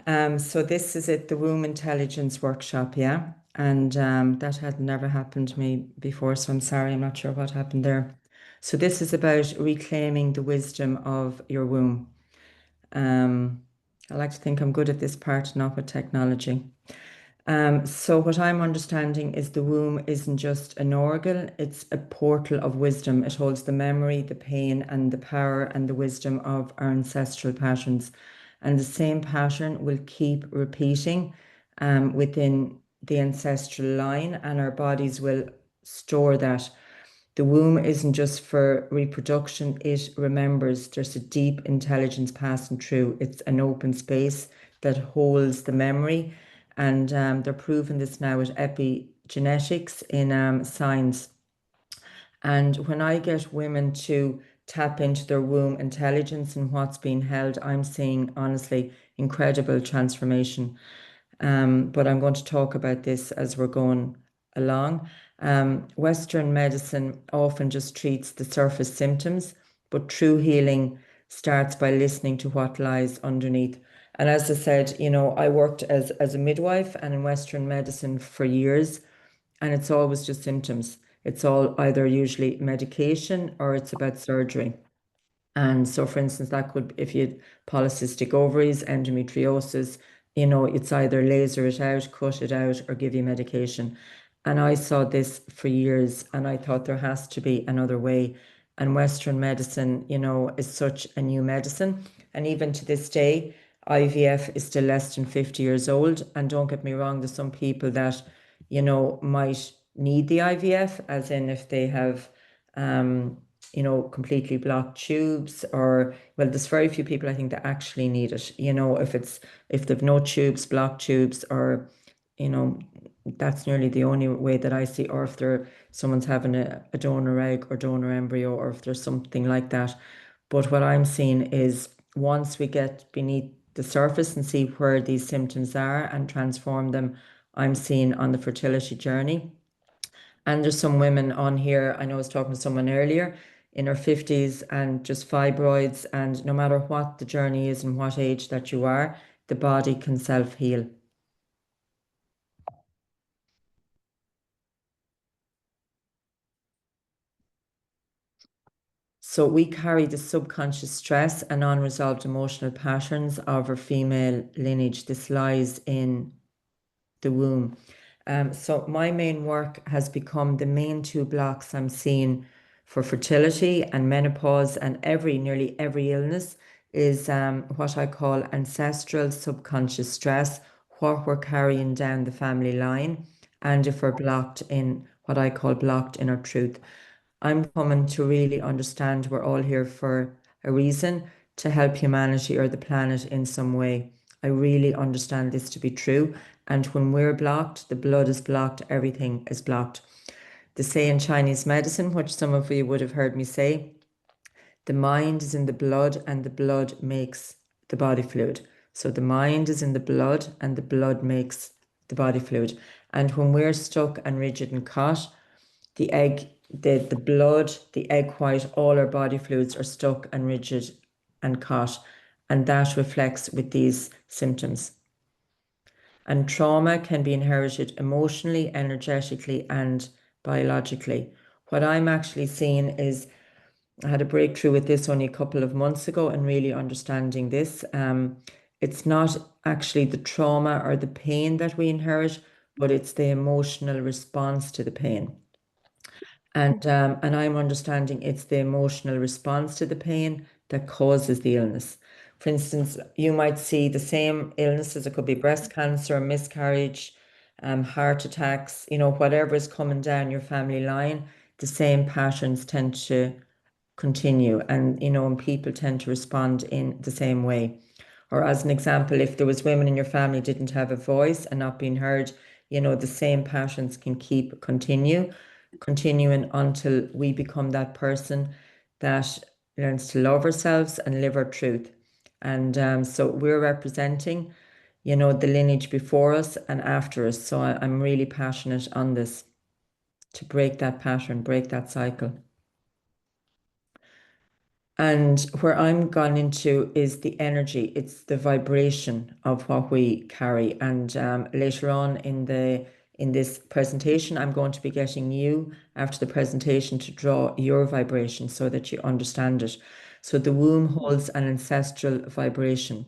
So this is it, the Womb Intelligence Workshop, yeah? And that had never happened to me before, so I'm sorry, I'm not sure what happened there. So this is about reclaiming the wisdom of your womb. Um, I like to think I'm good at this part, not with technology. So what I'm understanding is the womb isn't just an organ, it's a portal of wisdom. It holds the memory, the pain, and the power and the wisdom of our ancestral patterns. And the same pattern will keep repeating within the ancestral line, and our bodies will store that. The womb isn't just for reproduction, it remembers. There's a deep intelligence passing through. It's an open space that holds the memory. And they're proving this now with epigenetics in science. And when I get women to tap into their womb intelligence and what's being held, I'm seeing honestly incredible transformation. But I'm going to talk about this as we're going along. Western medicine often just treats the surface symptoms, but true healing starts by listening to what lies underneath. And as I said, I worked as a midwife and in Western medicine for years, and it's always just symptoms. It's all either usually medication or it's about surgery. And so, for instance, that could, if you had polycystic ovaries, endometriosis, it's either laser it out, cut it out, or give you medication. And I saw this for years and I thought there has to be another way. And Western medicine, is such a new medicine. And even to this day, IVF is still less than 50 years old. And don't get me wrong, there's some people that, might need the IVF, as in if they have, completely blocked tubes, or well, there's very few people I think that actually need it. If they've no tubes, blocked tubes, or you know, that's nearly the only way that I see, or if someone's having a donor egg or donor embryo, or if there's something like that. But what I'm seeing is once we get beneath the surface and see where these symptoms are and transform them, I'm seeing on the fertility journey. And there's some women on here, I know I was talking to someone earlier in her 50s and just fibroids, and no matter what the journey is and what age that you are, the body can self-heal. So we carry the subconscious stress and unresolved emotional patterns of our female lineage. This lies in the womb. So my main work has become the main two blocks I'm seeing for fertility and menopause and nearly every illness is what I call ancestral subconscious stress, what we're carrying down the family line, and if we're blocked in what I call blocked inner truth. I'm coming to really understand we're all here for a reason, to help humanity or the planet in some way. I really understand this to be true. And when we're blocked, the blood is blocked, everything is blocked. They say in Chinese medicine, which some of you would have heard me say, the mind is in the blood and the blood makes the body fluid. So the mind is in the blood and the blood makes the body fluid. And when we're stuck and rigid and caught, the egg, the blood, the egg white, all our body fluids are stuck and rigid and caught. And that reflects with these symptoms. And trauma can be inherited emotionally, energetically, and biologically. What I'm actually seeing is I had a breakthrough with this only a couple of months ago and really understanding this. It's not actually the trauma or the pain that we inherit, but it's the emotional response to the pain. And I'm understanding it's the emotional response to the pain that causes the illness. For instance, you might see the same illnesses. It could be breast cancer, miscarriage, heart attacks, whatever is coming down your family line, the same patterns tend to continue, and people tend to respond in the same way. Or as an example, if there was women in your family didn't have a voice and not being heard, the same patterns can continuing until we become that person that learns to love ourselves and live our truth. And so we're representing, the lineage before us and after us. So I'm really passionate on this to break that pattern, break that cycle. And where I'm gone into is the energy. It's the vibration of what we carry. And later on in this presentation, I'm going to be getting you after the presentation to draw your vibration so that you understand it. So the womb holds an ancestral vibration.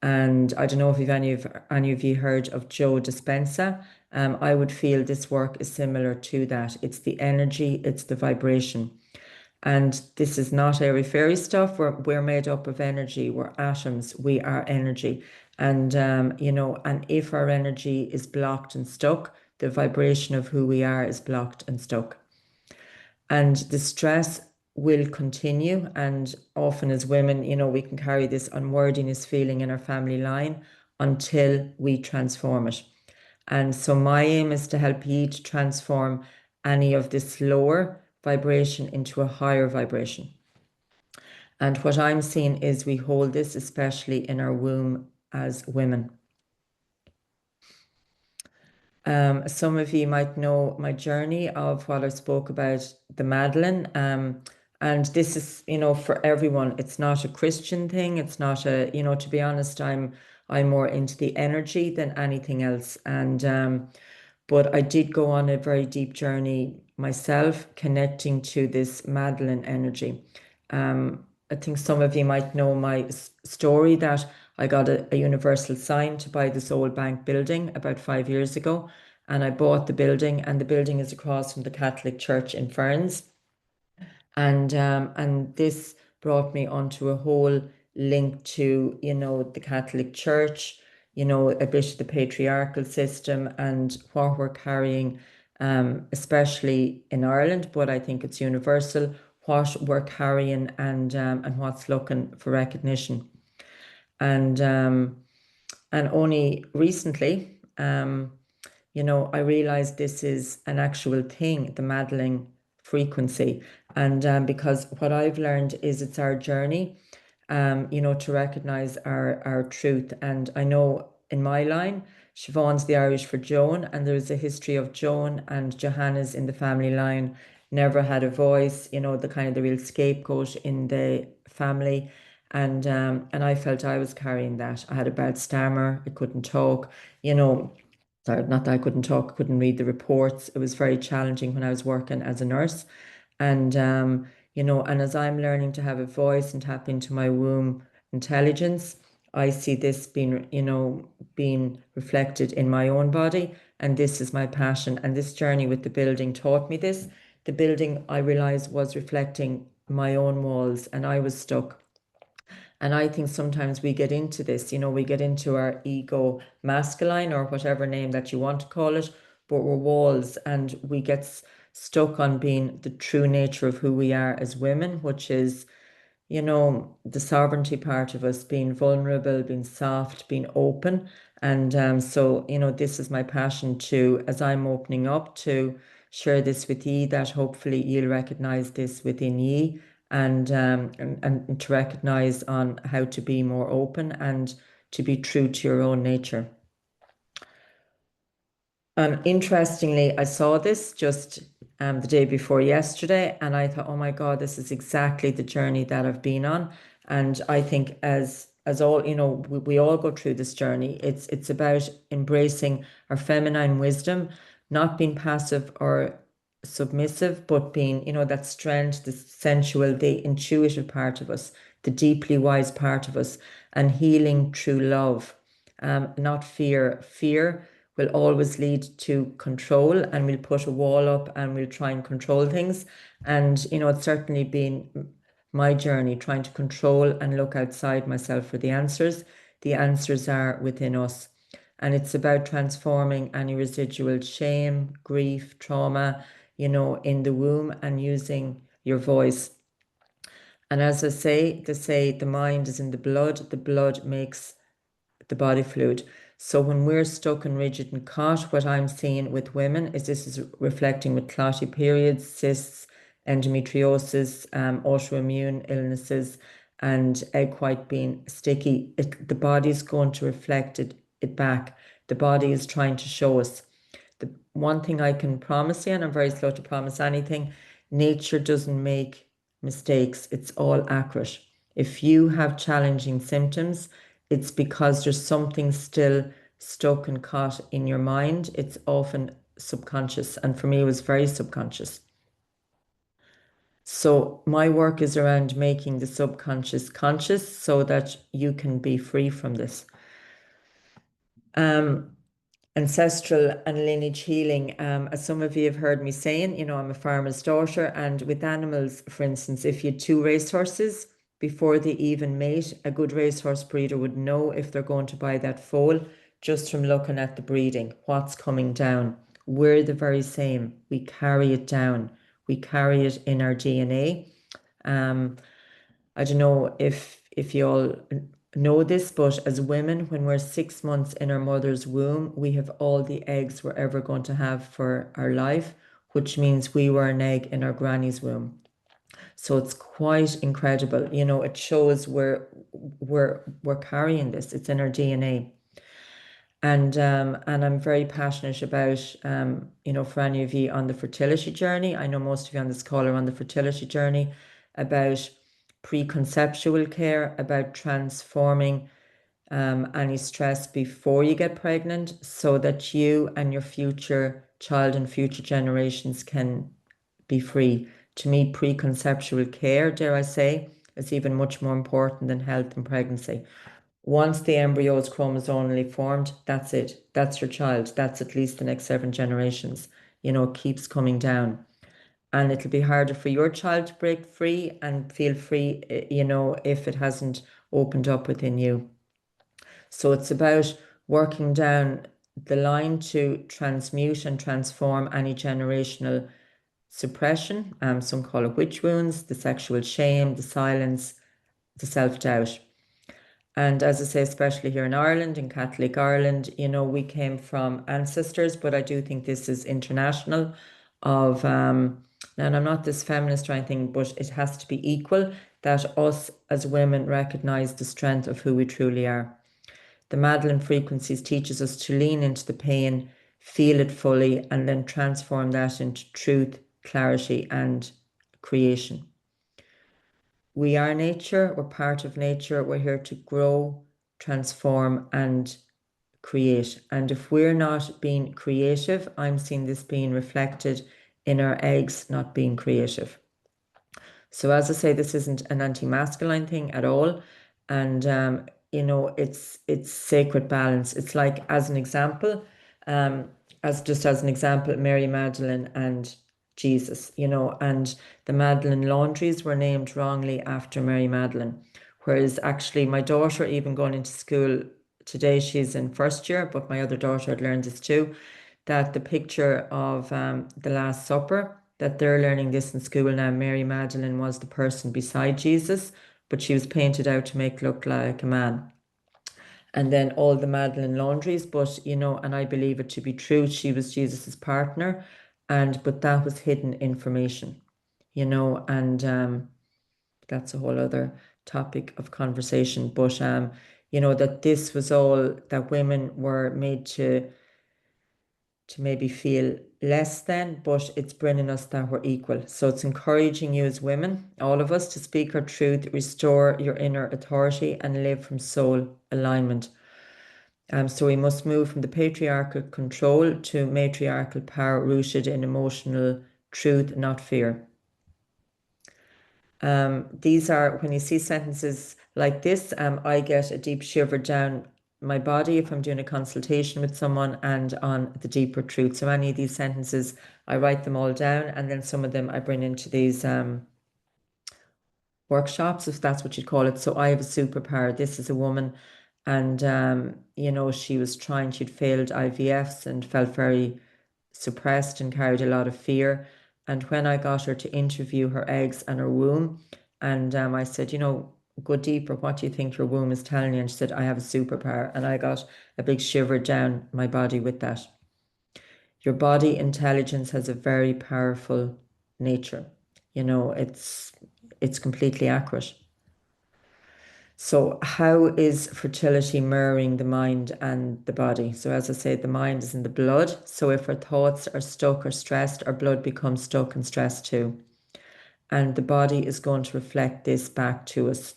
And I don't know if you've any of you heard of Joe Dispenza. I would feel this work is similar to that. It's the energy, it's the vibration. And this is not airy fairy stuff. We're made up of energy. We're atoms. We are energy. And and if our energy is blocked and stuck, the vibration of who we are is blocked and stuck. And the stress will continue. And often as women, we can carry this unworthiness feeling in our family line until we transform it. And so my aim is to help you to transform any of this lower vibration into a higher vibration. And what I'm seeing is we hold this, especially in our womb as women. Some of you might know my journey of what I spoke about, the Madeleine. And this is, for everyone. It's not a Christian thing. It's not to be honest, I'm more into the energy than anything else. And but I did go on a very deep journey myself, connecting to this Madeleine energy. I think some of you might know my story that I got a universal sign to buy this old bank building about 5 years ago. And I bought the building, and the building is across from the Catholic Church in Ferns. And this brought me onto a whole link to, the Catholic Church, a bit of the patriarchal system and what we're carrying, especially in Ireland, but I think it's universal, what we're carrying and what's looking for recognition. And only recently, I realized this is an actual thing, the Madeleine frequency. And because what I've learned is it's our journey, to recognize our truth. And I know in my line, Siobhan's the Irish for Joan, and there's a history of Joan and Johanna's in the family line, never had a voice, the kind of the real scapegoat in the family. And I felt I was carrying that. I had a bad stammer, I couldn't talk, sorry, not that I couldn't talk, I couldn't read the reports. It was very challenging when I was working as a nurse. And as I'm learning to have a voice and tap into my womb intelligence, I see this being reflected in my own body. And this is my passion. And this journey with the building taught me this. The building, I realized, was reflecting my own walls, and I was stuck. And I think sometimes we get into this, we get into our ego masculine or whatever name that you want to call it, but we're walls, and we get stuck on being the true nature of who we are as women, which is, the sovereignty part of us, being vulnerable, being soft, being open. And so, this is my passion to, as I'm opening up, to share this with ye, that hopefully you'll recognize this within ye, and to recognize on how to be more open and to be true to your own nature. Interestingly, I saw this just the day before yesterday, and I thought, oh my God, this is exactly the journey that I've been on. And I think as all, we all go through this journey. It's about embracing our feminine wisdom, not being passive or submissive, but being, that strength, the sensual, the intuitive part of us, the deeply wise part of us, and healing through love, not fear. Fear will always lead to control, and we'll put a wall up and we'll try and control things. And, it's certainly been my journey trying to control and look outside myself for the answers. The answers are within us. And it's about transforming any residual shame, grief, trauma, in the womb, and using your voice. And as I say, they say the mind is in the blood makes the body fluid. So when we're stuck and rigid and caught, what I'm seeing with women is this is reflecting with clotty periods, cysts, endometriosis, autoimmune illnesses, and egg white being sticky. The body's going to reflect it back. The body is trying to show us. The one thing I can promise you, and I'm very slow to promise anything, nature doesn't make mistakes. It's all accurate. If you have challenging symptoms, it's because there's something still stuck and caught in your mind. It's often subconscious. And for me, it was very subconscious. So my work is around making the subconscious conscious so that you can be free from this. Ancestral and lineage healing. As some of you have heard me saying, I'm a farmer's daughter, and with animals, for instance, if you had two racehorses, before they even mate, a good racehorse breeder would know if they're going to buy that foal just from looking at the breeding, what's coming down. We're the very same. We carry it down. We carry it in our DNA. I don't know if you all know this, but as women, when we're 6 months in our mother's womb, we have all the eggs we're ever going to have for our life, which means we were an egg in our granny's womb. So it's quite incredible. It shows we're carrying this. It's in our DNA. And I'm very passionate about, for any of you on the fertility journey. I know most of you on this call are on the fertility journey, about preconceptual care, about transforming any stress before you get pregnant so that you and your future child and future generations can be free. To me, preconceptual care, dare I say, is even much more important than health and pregnancy. Once the embryo is chromosomally formed, that's it. That's your child. That's at least the next 7 generations. It keeps coming down. And it'll be harder for your child to break free and feel free, if it hasn't opened up within you. So it's about working down the line to transmute and transform any generational suppression. Some call it witch wounds, the sexual shame, the silence, the self-doubt. And as I say, especially here in Ireland, in Catholic Ireland, we came from ancestors, but I do think this is international of, and I'm not this feminist or anything, but it has to be equal, that us as women recognize the strength of who we truly are. The Madeleine frequencies teaches us to lean into the pain, feel it fully, and then transform that into truth, clarity, and creation. We are nature, we're part of nature, we're here to grow, transform, and create. And if we're not being creative, I'm seeing this being reflected in our eggs not being creative. So as I say, this isn't an anti-masculine thing at all. And it's sacred balance. It's like, as an example, as an example, Mary Magdalene and Jesus, and the Magdalene laundries were named wrongly after Mary Magdalene. Whereas actually my daughter, even going into school today, she's in first year, but my other daughter had learned this too, that the picture of the Last Supper, that they're learning this in school now. Mary Magdalene was the person beside Jesus, but she was painted out to make look like a man. And then all the Magdalene laundries, but and I believe it to be true, she was Jesus's partner, but that was hidden information, and that's a whole other topic of conversation. But that this was all that women were made to maybe feel less than, but it's bringing us that we're equal. So it's encouraging you as women, all of us, to speak our truth, restore your inner authority, and live from soul alignment. So we must move from the patriarchal control to matriarchal power rooted in emotional truth, not fear. These are, when you see sentences like this, I get a deep shiver down my body if I'm doing a consultation with someone, and on the deeper truth. So any of these sentences, I write them all down, and then some of them I bring into these workshops, if that's what you'd call it. So I have a superpower. This is a woman, and she was trying, she'd failed IVFs and felt very suppressed and carried a lot of fear. And when I got her to interview her eggs and her womb, and I said, go deeper, what do you think your womb is telling you? And she said, I have a superpower. And I got a big shiver down my body with that. Your body intelligence has a very powerful nature. It's completely accurate. So how is fertility mirroring the mind and the body? So as I say, the mind is in the blood. So if our thoughts are stuck or stressed, our blood becomes stuck and stressed too. and the body is going to reflect this back to us.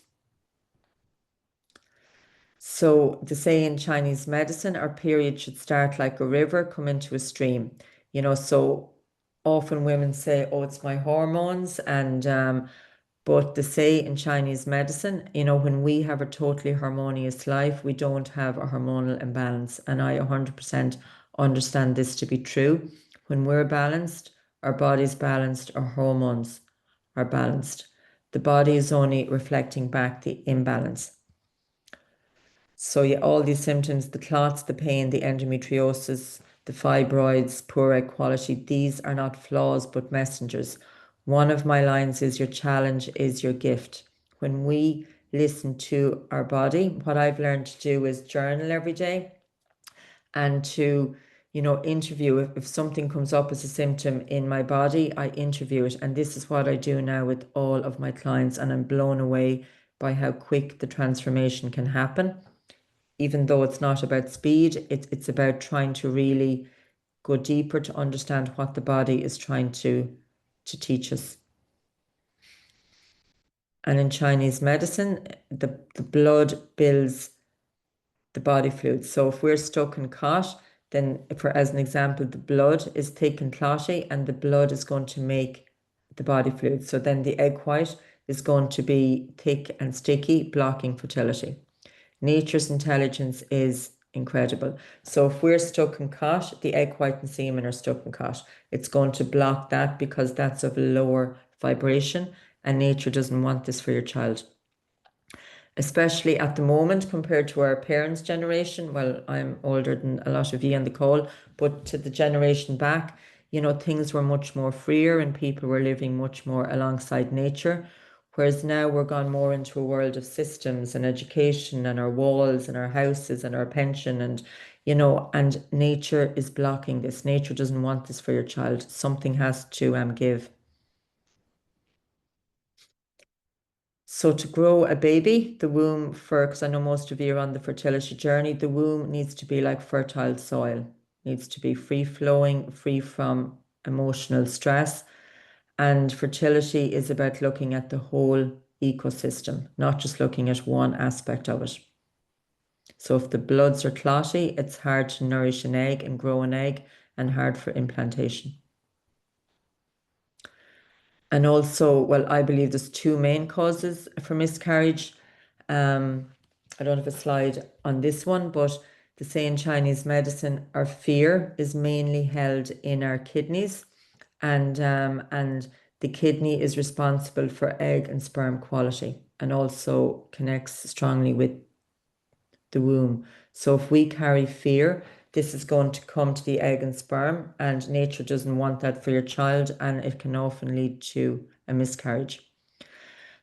So they say in Chinese medicine, our period should start like a river, come into a stream. So often women say, oh, it's my hormones. But they say in Chinese medicine, when we have a totally harmonious life, we don't have a hormonal imbalance. And I 100% understand this to be true. When we're balanced, our body's balanced, our hormones are balanced. The body is only reflecting back the imbalance. So yeah, all these symptoms, the clots, the pain, the endometriosis, the fibroids, poor egg quality, these are not flaws but messengers. One of my lines is your challenge is your gift. When we listen to our body, what I've learned to do is journal every day and to, interview. If something comes up as a symptom in my body, I interview it. And this is what I do now with all of my clients. And I'm blown away by how quick the transformation can happen. Even though it's not about speed, it's about trying to really go deeper to understand what the body is trying to teach us. And in Chinese medicine, the blood builds the body fluid. So if we're stuck in clot, then as an example, the blood is thick and clotty, and the blood is going to make the body fluid. So then the egg white is going to be thick and sticky, blocking fertility. Nature's intelligence is incredible. So if we're stuck in clot, the egg white and semen are stuck in clot. It's going to block that because that's of lower vibration, and nature doesn't want this for your child. Especially at the moment compared to our parents' generation. Well, I'm older than a lot of you on the call, but to the generation back, things were much more freer and people were living much more alongside nature. Whereas now we're gone more into a world of systems and education and our walls and our houses and our pension and nature is blocking this. Nature doesn't want this for your child. Something has to give. So to grow a baby, the womb because I know most of you are on the fertility journey, the womb needs to be like fertile soil, needs to be free flowing, free from emotional stress. And fertility is about looking at the whole ecosystem, not just looking at one aspect of it. So if the bloods are clotty, it's hard to nourish an egg and grow an egg and hard for implantation. And also, well, I believe there's two main causes for miscarriage. I don't have a slide on this one, but they say in Chinese medicine, our fear is mainly held in our kidneys, and the kidney is responsible for egg and sperm quality, and also connects strongly with the womb. So if we carry fear, this is going to come to the egg and sperm, and nature doesn't want that for your child, and it can often lead to a miscarriage.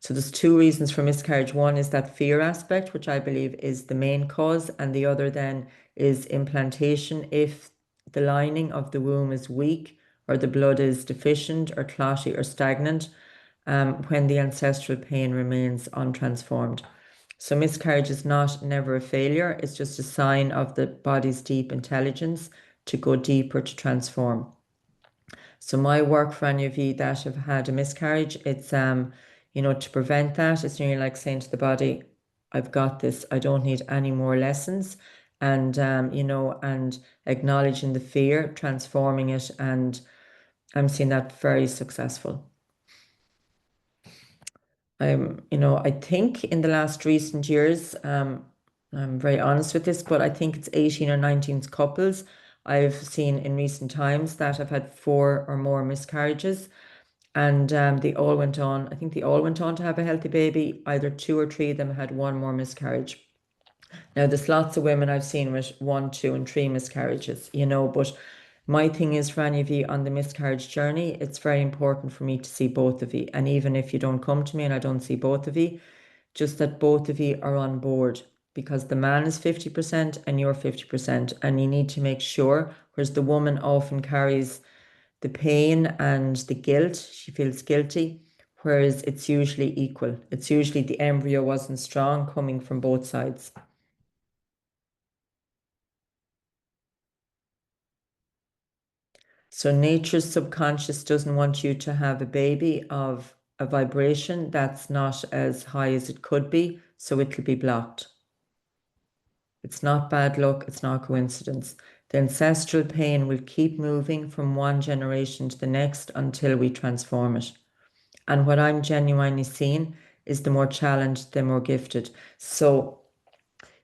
So there's two reasons for miscarriage. One is that fear aspect, which I believe is the main cause, and the other then is implantation. If the lining of the womb is weak, or the blood is deficient or clotty or stagnant, when the ancestral pain remains untransformed. So miscarriage is never a failure. It's just a sign of the body's deep intelligence to go deeper to transform. So my work for any of you that have had a miscarriage, it's to prevent that. It's nearly like saying to the body, I've got this. I don't need any more lessons. And and acknowledging the fear, transforming it, and I'm seeing that very successful. I think in the last recent years, I'm very honest with this, but I think it's 18 or 19 couples I've seen in recent times that have had 4 or more miscarriages. And they all went on, I think they all went on to have a healthy baby. Either 2 or 3 of them had 1 more miscarriage. Now, there's lots of women I've seen with 1, 2, and 3 miscarriages, but my thing is for any of you on the miscarriage journey, it's very important for me to see both of you. And even if you don't come to me and I don't see both of you, just that both of you are on board, because the man is 50% and you're 50%. And you need to make sure, whereas the woman often carries the pain and the guilt, she feels guilty, whereas it's usually equal. It's usually the embryo wasn't strong coming from both sides. So nature's subconscious doesn't want you to have a baby of a vibration that's not as high as it could be, so it'll be blocked. It's not bad luck, it's not coincidence. The ancestral pain will keep moving from one generation to the next until we transform it. And what I'm genuinely seeing is the more challenged, the more gifted. So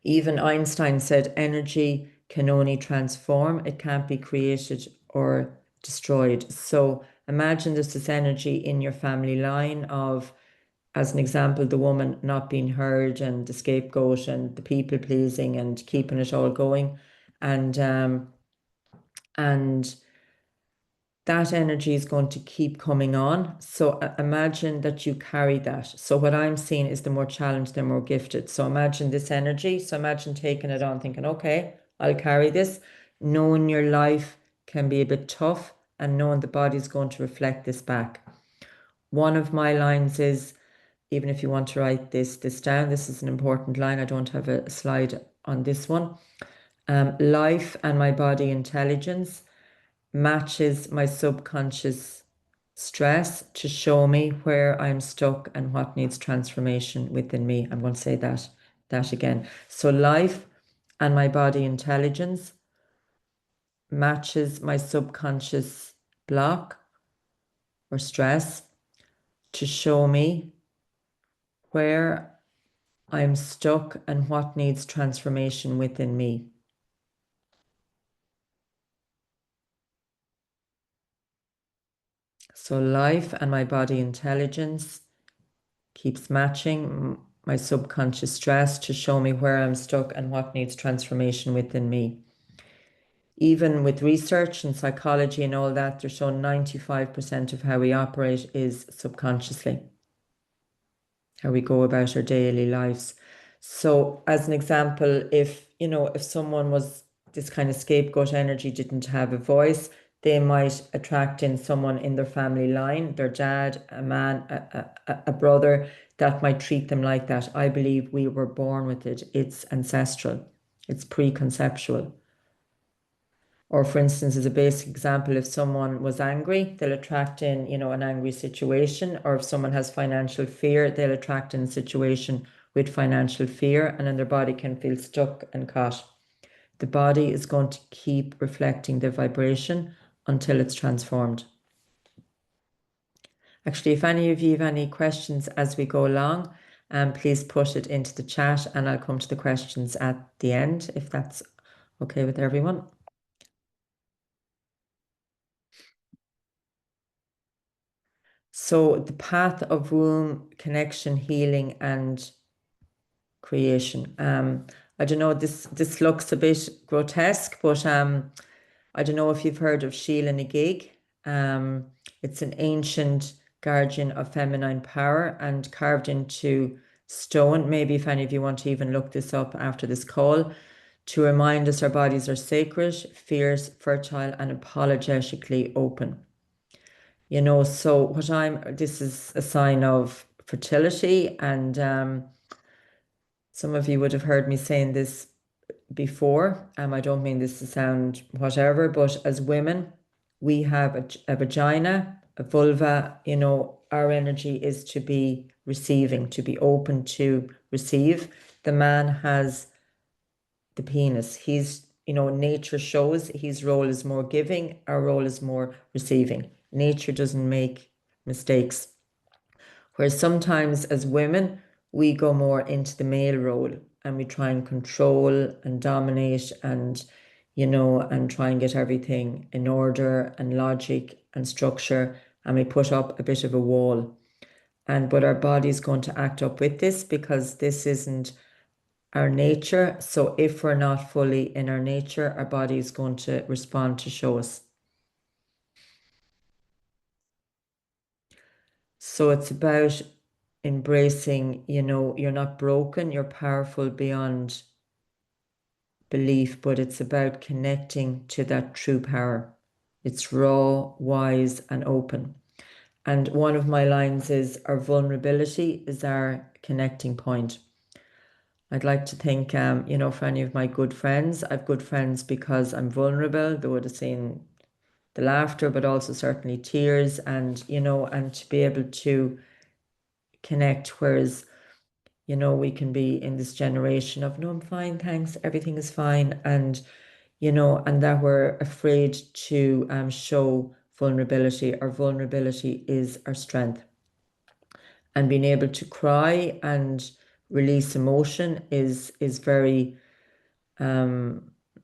even Einstein said energy can only transform, it can't be created or destroyed. So imagine there's this energy in your family line of, as an example, the woman not being heard and the scapegoat and the people pleasing and keeping it all going. And that energy is going to keep coming on. So imagine that you carry that. So what I'm seeing is the more challenged, the more gifted. So imagine this energy. So imagine taking it on, thinking, okay, I'll carry this. Knowing your life can be a bit tough and knowing the body's going to reflect this back. One of my lines is, even if you want to write this down, this is an important line. I don't have a slide on this one. Life and my body intelligence matches my subconscious stress to show me where I'm stuck and what needs transformation within me. I'm going to say that again. So life and my body intelligence matches my subconscious block or stress to show me where I'm stuck and what needs transformation within me. So life and my body intelligence keeps matching my subconscious stress to show me where I'm stuck and what needs transformation within me. Even with research and psychology and all that, they're showing 95% of how we operate is subconsciously, how we go about our daily lives. So as an example, if someone was this kind of scapegoat energy, didn't have a voice, they might attract in someone in their family line, their dad, a man, a brother, that might treat them like that. I believe we were born with it. It's ancestral. It's preconceptual. Or for instance, as a basic example, if someone was angry, they'll attract in, an angry situation. Or if someone has financial fear, they'll attract in a situation with financial fear, and then their body can feel stuck and caught. The body is going to keep reflecting the vibration until it's transformed. Actually, if any of you have any questions as we go along, please put it into the chat and I'll come to the questions at the end, if that's okay with everyone. So the path of womb connection, healing and creation. I don't know, this looks a bit grotesque, but I don't know if you've heard of Sheila na gig. It's an ancient guardian of feminine power and carved into stone. Maybe if any of you want to even look this up after this call, to remind us our bodies are sacred, fierce, fertile, and apologetically open. So this is a sign of fertility, and some of you would have heard me saying this before. I don't mean this to sound whatever, but as women, we have a vagina, a vulva. Our energy is to be receiving, to be open to receive. The man has the penis. Nature shows his role is more giving, our role is more receiving. Nature doesn't make mistakes. Whereas sometimes as women, we go more into the male role and we try and control and dominate and try and get everything in order and logic and structure, and we put up a bit of a wall. But our body's going to act up with this because this isn't our nature. So if we're not fully in our nature, our body is going to respond to show us. So it's about embracing, you're not broken, you're powerful beyond belief, but it's about connecting to that true power. It's raw, wise, and open. And one of my lines is, our vulnerability is our connecting point. I'd like to think, for any of my good friends, I've good friends because I'm vulnerable. They would have seen the laughter, but also certainly tears, and to be able to connect, whereas, you know, we can be in this generation of, no, I'm fine, thanks, everything is fine. And, you know, and that we're afraid to show vulnerability. Our vulnerability is our strength. And being able to cry and release emotion is very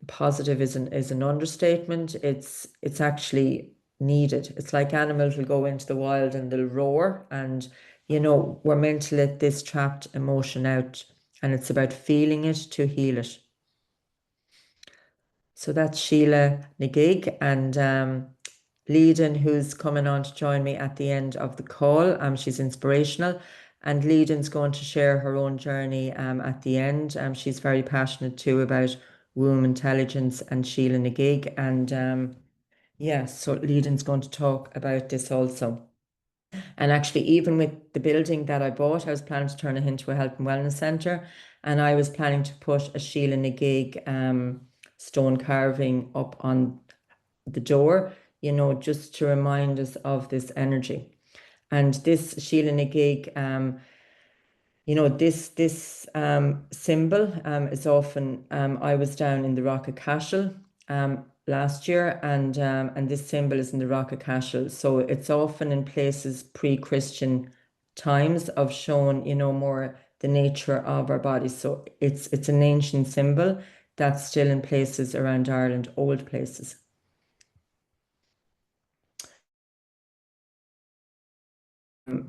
positive is an understatement. It's actually needed. It's like animals will go into the wild and they'll roar, and you know, we're meant to let this trapped emotion out, and it's about feeling it to heal it. So that's Sheila Nagig, and Leiden, who's coming on to join me at the end of the call. She's inspirational, and Leiden's going to share her own journey at the end. She's very passionate too about womb intelligence and Sheila Nagig. And yeah, so Leiden's going to talk about this also. And actually, even with the building that I bought, I was planning to turn it into a health and wellness centre. And I was planning to put a Sheila Nagig stone carving up on the door, you know, just to remind us of this energy. And this Sheila Nagig, you know, this symbol is often, I was down in the Rock of Cashel last year, and this symbol is in the Rock of Cashel. So it's often in places pre-Christian times of showing, you know, more the nature of our bodies. So it's an ancient symbol that's still in places around Ireland, old places.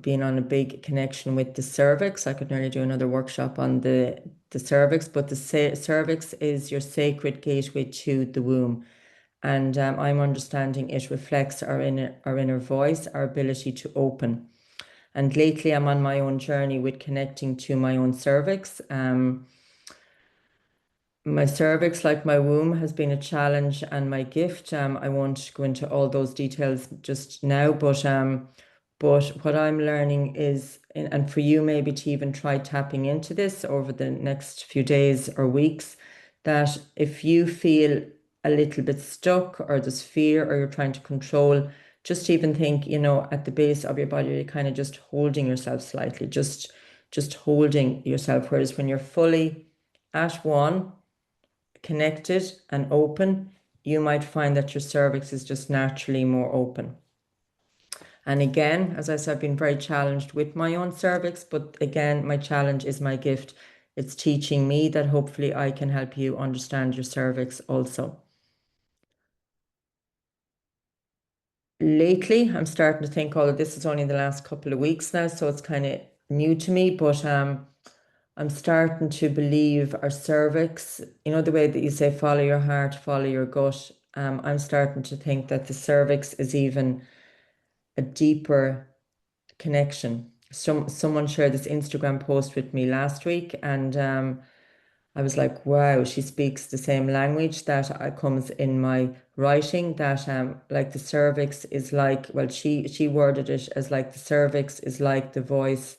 Being on a big connection with the cervix. I could nearly do another workshop on the cervix, but the cervix is your sacred gateway to the womb. And I'm understanding it reflects our inner voice, our ability to open. And lately I'm on my own journey with connecting to my own cervix. My cervix, like my womb, has been a challenge and my gift. I won't go into all those details just now, but what I'm learning is, and for you maybe to even try tapping into this over the next few days or weeks, that if you feel a little bit stuck or there's fear or you're trying to control, just even think, you know, at the base of your body, you're kind of just holding yourself slightly, just holding yourself. Whereas when you're fully at one, connected and open, you might find that your cervix is just naturally more open. And again, as I said, I've been very challenged with my own cervix, but again, my challenge is my gift. It's teaching me that hopefully I can help you understand your cervix also. Lately, I'm starting to think, although this is only the last couple of weeks now, so it's kind of new to me, but I'm starting to believe our cervix, you know, the way that you say, follow your heart, follow your gut. I'm starting to think that the cervix is even a deeper connection. Someone shared this Instagram post with me last week, and I was like, wow, she speaks the same language that comes in my writing, that like the cervix is like, well, she worded it as like the cervix is like the voice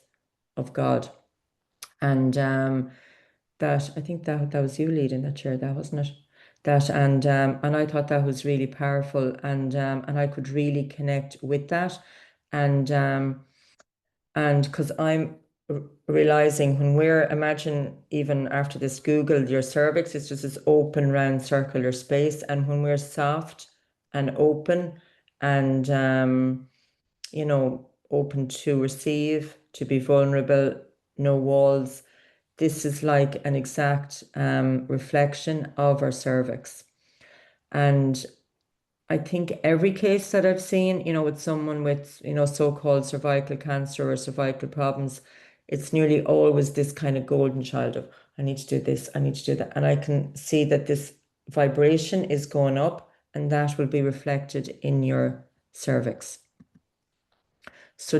of God. And that I think that was you leading that chair, that wasn't it? That and I thought that was really powerful, and I could really connect with that. And because I'm realizing when we're, imagine even after this Google, your cervix is just this open round circular space, and when we're soft and open and you know, open to receive, to be vulnerable, no walls, this is like an exact reflection of our cervix. And I think every case that I've seen, you know, with someone with, you know, so-called cervical cancer or cervical problems, it's nearly always this kind of golden child of, I need to do this, I need to do that. And I can see that this vibration is going up, and that will be reflected in your cervix. So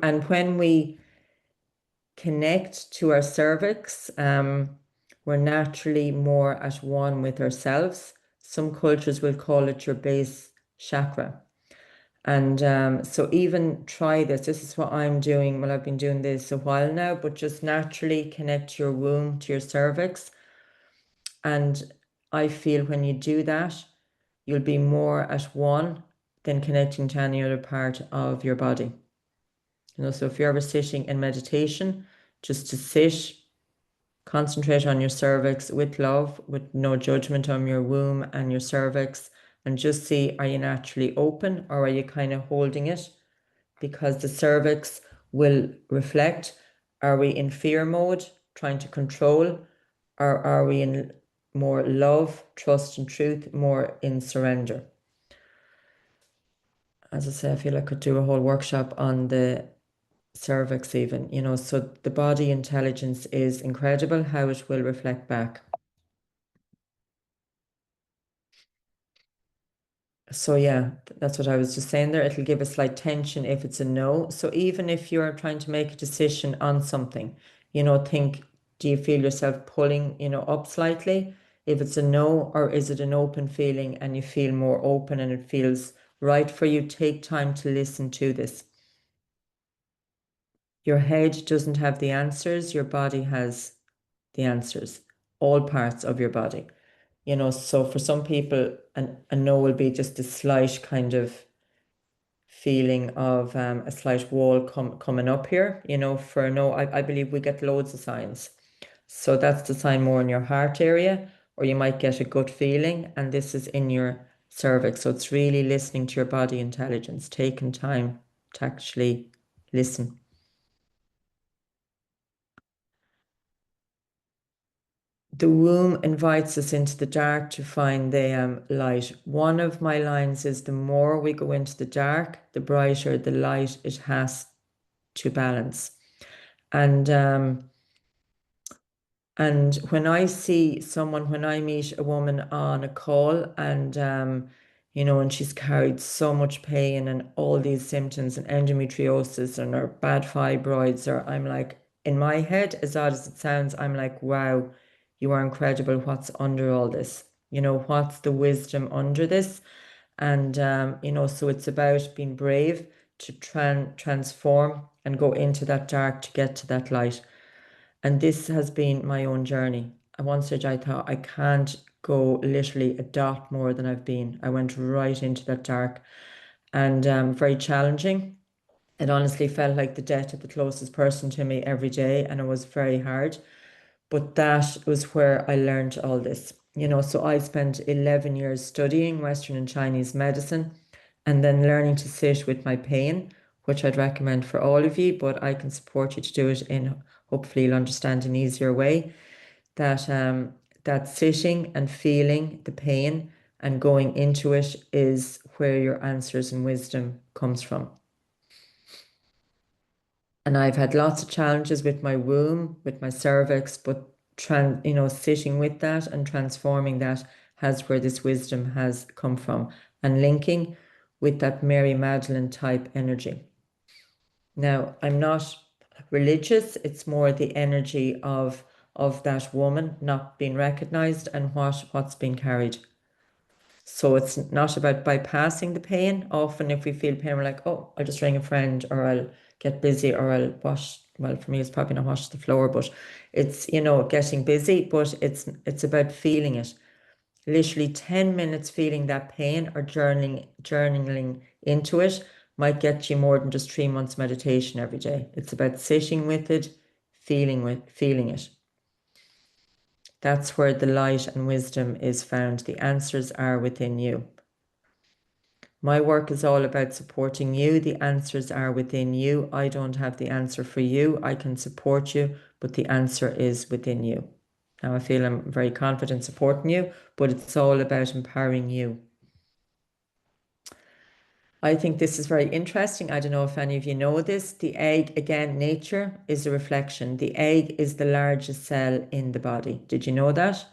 and when we connect to our cervix, we're naturally more at one with ourselves. Some cultures will call it your base chakra. And so even try this. This is what I'm doing. Well, I've been doing this a while now, but just naturally connect your womb to your cervix. And I feel when you do that, you'll be more at one than connecting to any other part of your body. So if you're ever sitting in meditation, just to sit, concentrate on your cervix with love, with no judgment on your womb and your cervix, and just see, are you naturally open or are you kind of holding it? Because the cervix will reflect, are we in fear mode, trying to control, or are we in more love, trust, and truth, more in surrender? As I say, I feel I could do a whole workshop on the cervix even, so the body intelligence is incredible, how it will reflect back. So yeah, that's what I was just saying there. It'll give a slight tension if it's a no. So even if you're trying to make a decision on something, think, do you feel yourself pulling, up slightly? If it's a no, or is it an open feeling and you feel more open and it feels right for you, take time to listen to this. Your head doesn't have the answers, your body has the answers, all parts of your body. So for some people, a no will be just a slight kind of feeling of a slight wall coming up here. For a no, I believe we get loads of signs. So that's the sign more in your heart area, or you might get a gut feeling, and this is in your cervix. So it's really listening to your body intelligence, taking time to actually listen. The womb invites us into the dark to find the light. One of my lines is, the more we go into the dark, the brighter the light it has to balance. And when I see someone, when I meet a woman on a call and she's carried so much pain and all these symptoms and endometriosis and her bad fibroids, or I'm like, in my head, as odd as it sounds, I'm like, wow, you are incredible. What's under all this? What's the wisdom under this? And so it's about being brave to transform and go into that dark to get to that light. And this has been my own journey. At one stage, I thought I can't go literally a dot more than I've been. I went right into that dark and very challenging. It honestly felt like the death of the closest person to me every day, and it was very hard. But that was where I learned all this. So I spent 11 years studying Western and Chinese medicine and then learning to sit with my pain, which I'd recommend for all of you, but I can support you to do it in, hopefully you'll understand, an easier way. That sitting and feeling the pain and going into it is where your answers and wisdom comes from. And I've had lots of challenges with my womb, with my cervix, but sitting with that and transforming that has where this wisdom has come from, and linking with that Mary Magdalene type energy. Now, I'm not religious, it's more the energy of that woman not being recognized and what's being carried. So it's not about bypassing the pain. Often if we feel pain, we're like, oh, I'll just ring a friend, or I'll get busy, or I'll wash. Well, for me, it's probably not wash the floor, but it's, getting busy, but it's about feeling it. Literally 10 minutes feeling that pain or journaling into it might get you more than just 3 months meditation every day. It's about sitting with it, feeling it. That's where the light and wisdom is found. The answers are within you. My work is all about supporting you. The answers are within you. I don't have the answer for you. I can support you, but the answer is within you. Now, I feel I'm very confident supporting you, but it's all about empowering you. I think this is very interesting. I don't know if any of you know this. The egg, again, nature is a reflection. The egg is the largest cell in the body. Did you know that?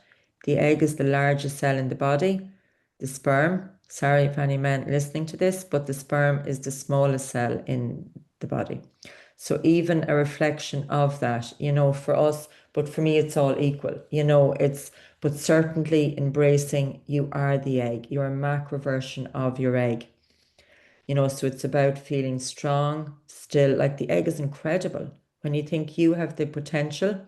The egg is the largest cell in the body. The sperm, sorry if any men listening to this, but the sperm is the smallest cell in the body. So even a reflection of that, for us, but for me, it's all equal, but certainly embracing you are the egg. You're a macro version of your egg. So it's about feeling strong, still, like the egg is incredible. When you think you have the potential,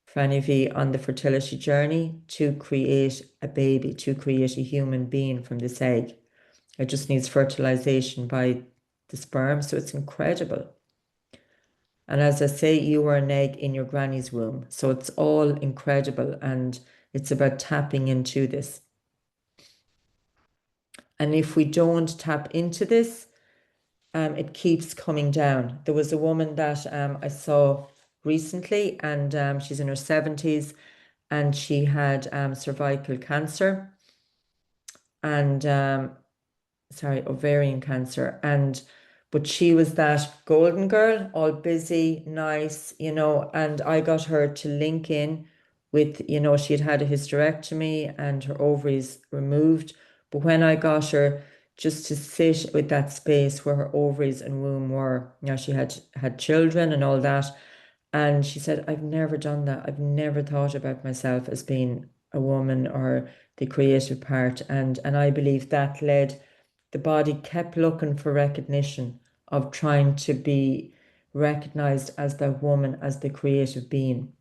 for any of you on the fertility journey, to create a baby, to create a human being from this egg. It just needs fertilization by the sperm. So it's incredible. And as I say, you were an egg in your granny's womb. So it's all incredible. And it's about tapping into this. And if we don't tap into this, it keeps coming down. There was a woman that I saw recently, and she's in her 70s, and she had cervical cancer and sorry, ovarian cancer. And but she was that golden girl, all busy, nice, and I got her to link in with, she had a hysterectomy and her ovaries removed. But when I got her just to sit with that space where her ovaries and womb were, she had children and all that. And she said, I've never done that. I've never thought about myself as being a woman or the creative part. And I believe that led, the body kept looking for recognition of trying to be recognized as the woman, as the creative being.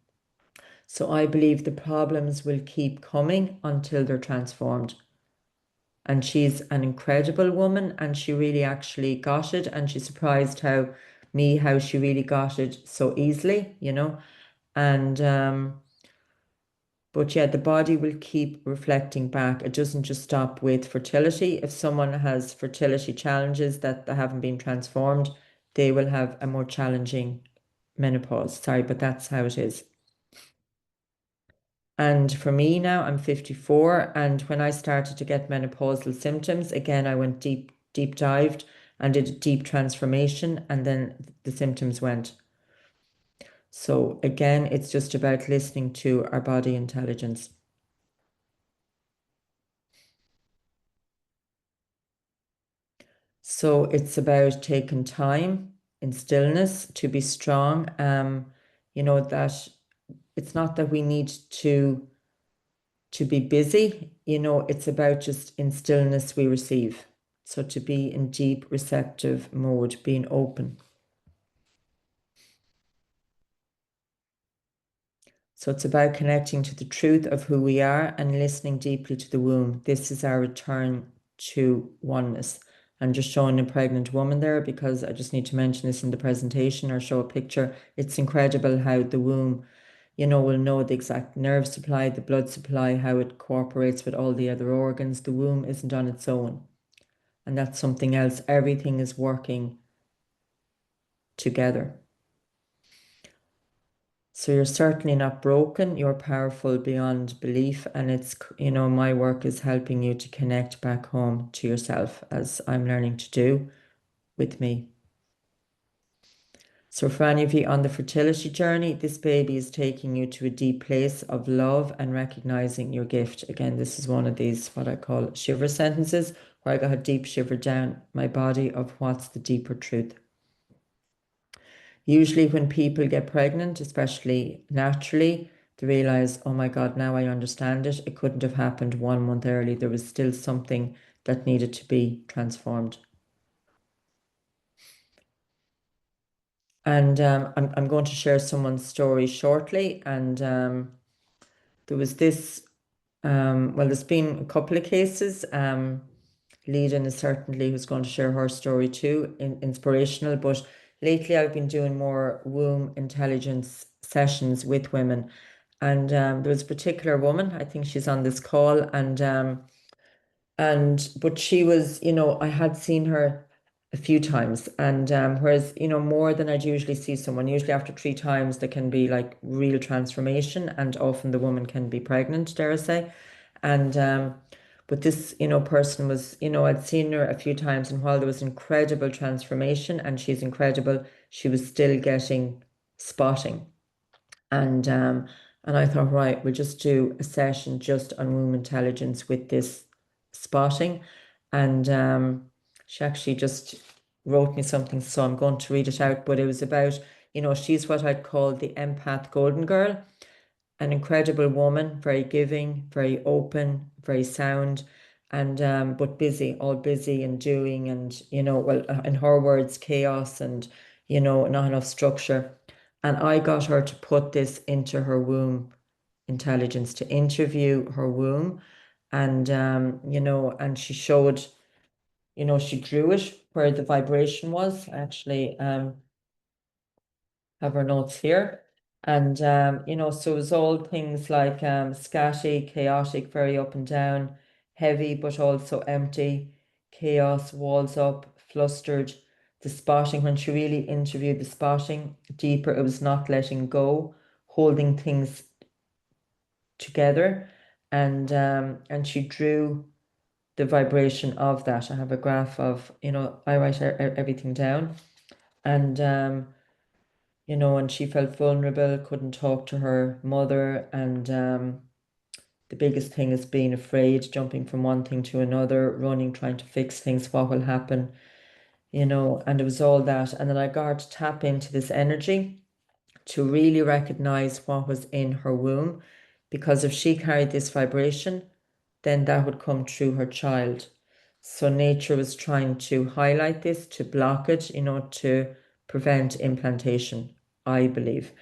So I believe the problems will keep coming until they're transformed. And she's an incredible woman, and she really actually got it. And she surprised how she really got it so easily, And but yeah, the body will keep reflecting back. It doesn't just stop with fertility. If someone has fertility challenges that haven't been transformed, they will have a more challenging menopause. Sorry, but that's how it is. And for me now, I'm 54. And when I started to get menopausal symptoms, again, I went deep dived and did a deep transformation, and then the symptoms went. So again, it's just about listening to our body intelligence. So it's about taking time in stillness to be strong. That it's not that we need to be busy, it's about just in stillness we receive. So to be in deep receptive mode, being open. So it's about connecting to the truth of who we are and listening deeply to the womb. This is our return to oneness. I'm just showing a pregnant woman there because I just need to mention this in the presentation or show a picture. It's incredible how the womb, will know the exact nerve supply, the blood supply, how it cooperates with all the other organs. The womb isn't on its own. And that's something else. Everything is working together. So you're certainly not broken. You're powerful beyond belief. And it's, my work is helping you to connect back home to yourself, as I'm learning to do with me. So for any of you on the fertility journey, this baby is taking you to a deep place of love and recognizing your gift. Again, this is one of these, what I call shiver sentences, where I got a deep shiver down my body of what's the deeper truth. Usually when people get pregnant, especially naturally, they realize, oh my God, now I understand it. It couldn't have happened 1 month early. There was still something that needed to be transformed. And I'm going to share someone's story shortly. And there was this, well, there's been a couple of cases. Leading is certainly who's going to share her story too, inspirational. But lately I've been doing more womb intelligence sessions with women. And there was a particular woman, I think she's on this call, but she was, I had seen her a few times, and whereas, more than I'd usually see someone, usually after 3 times there can be like real transformation, and often the woman can be pregnant, dare I say. And but this, person was, I'd seen her a few times, and while there was incredible transformation and she's incredible, she was still getting spotting. And I thought, right, we'll just do a session just on womb intelligence with this spotting. And she actually just wrote me something, so I'm going to read it out. But it was about, she's what I'd call the empath golden girl, an incredible woman, very giving, very open, very sound, and but busy, all busy and doing, and well, in her words, chaos and not enough structure. And I got her to put this into her womb intelligence, to interview her womb, and and she showed she drew it where the vibration was. I actually have her notes here. And, so it was all things like scatty, chaotic, very up and down, heavy, but also empty, chaos, walls up, flustered. The spotting, when she really interviewed the spotting deeper, it was not letting go, holding things together. And she drew the vibration of that. I have a graph of, I write everything down. And and she felt vulnerable, couldn't talk to her mother, and the biggest thing is being afraid, jumping from one thing to another, running, trying to fix things, what will happen, and it was all that. And then I got her to tap into this energy to really recognize what was in her womb, because if she carried this vibration, then that would come through her child. So nature was trying to highlight this, to block it, to prevent implantation, I believe.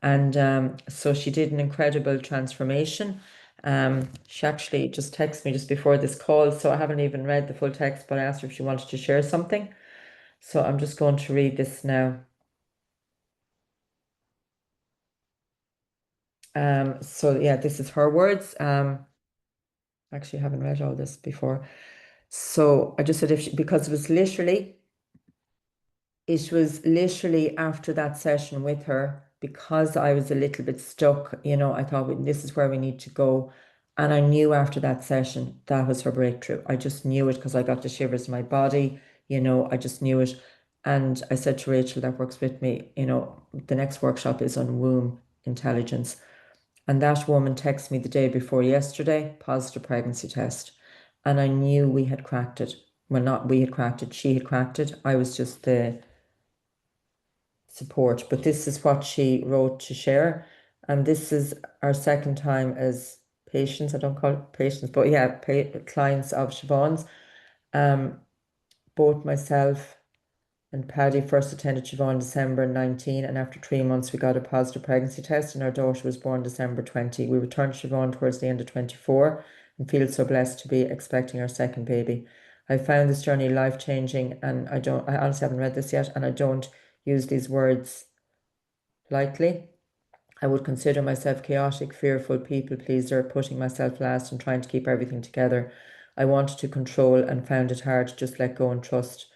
And so she did an incredible transformation. She actually just texted me just before this call, so I haven't even read the full text, but I asked her if she wanted to share something. So I'm just going to read this now. So yeah, this is her words. Actually, I haven't read all this before. So I just said because it was literally after that session with her, because I was a little bit stuck, I thought, "Well, this is where we need to go." And I knew after that session that was her breakthrough. I just knew it because I got the shivers in my body, I just knew it. And I said to Rachel that works with me, the next workshop is on womb intelligence. And that woman texted me the day before yesterday, positive pregnancy test. And I knew we had cracked it. Well, not we had cracked it, she had cracked it. I was just the support. But this is what she wrote to share. And this is our second time as patients. I don't call it patients, but yeah, clients of Siobhan's. Both myself and Paddy first attended Siobhan December 19, and after 3 months, we got a positive pregnancy test, and our daughter was born December 20. We returned to Siobhan towards the end of 24 and feel so blessed to be expecting our second baby. I found this journey life-changing, and I honestly haven't read this yet, and I don't use these words lightly. I would consider myself chaotic, fearful, people pleaser, putting myself last and trying to keep everything together. I wanted to control and found it hard to just let go and trust.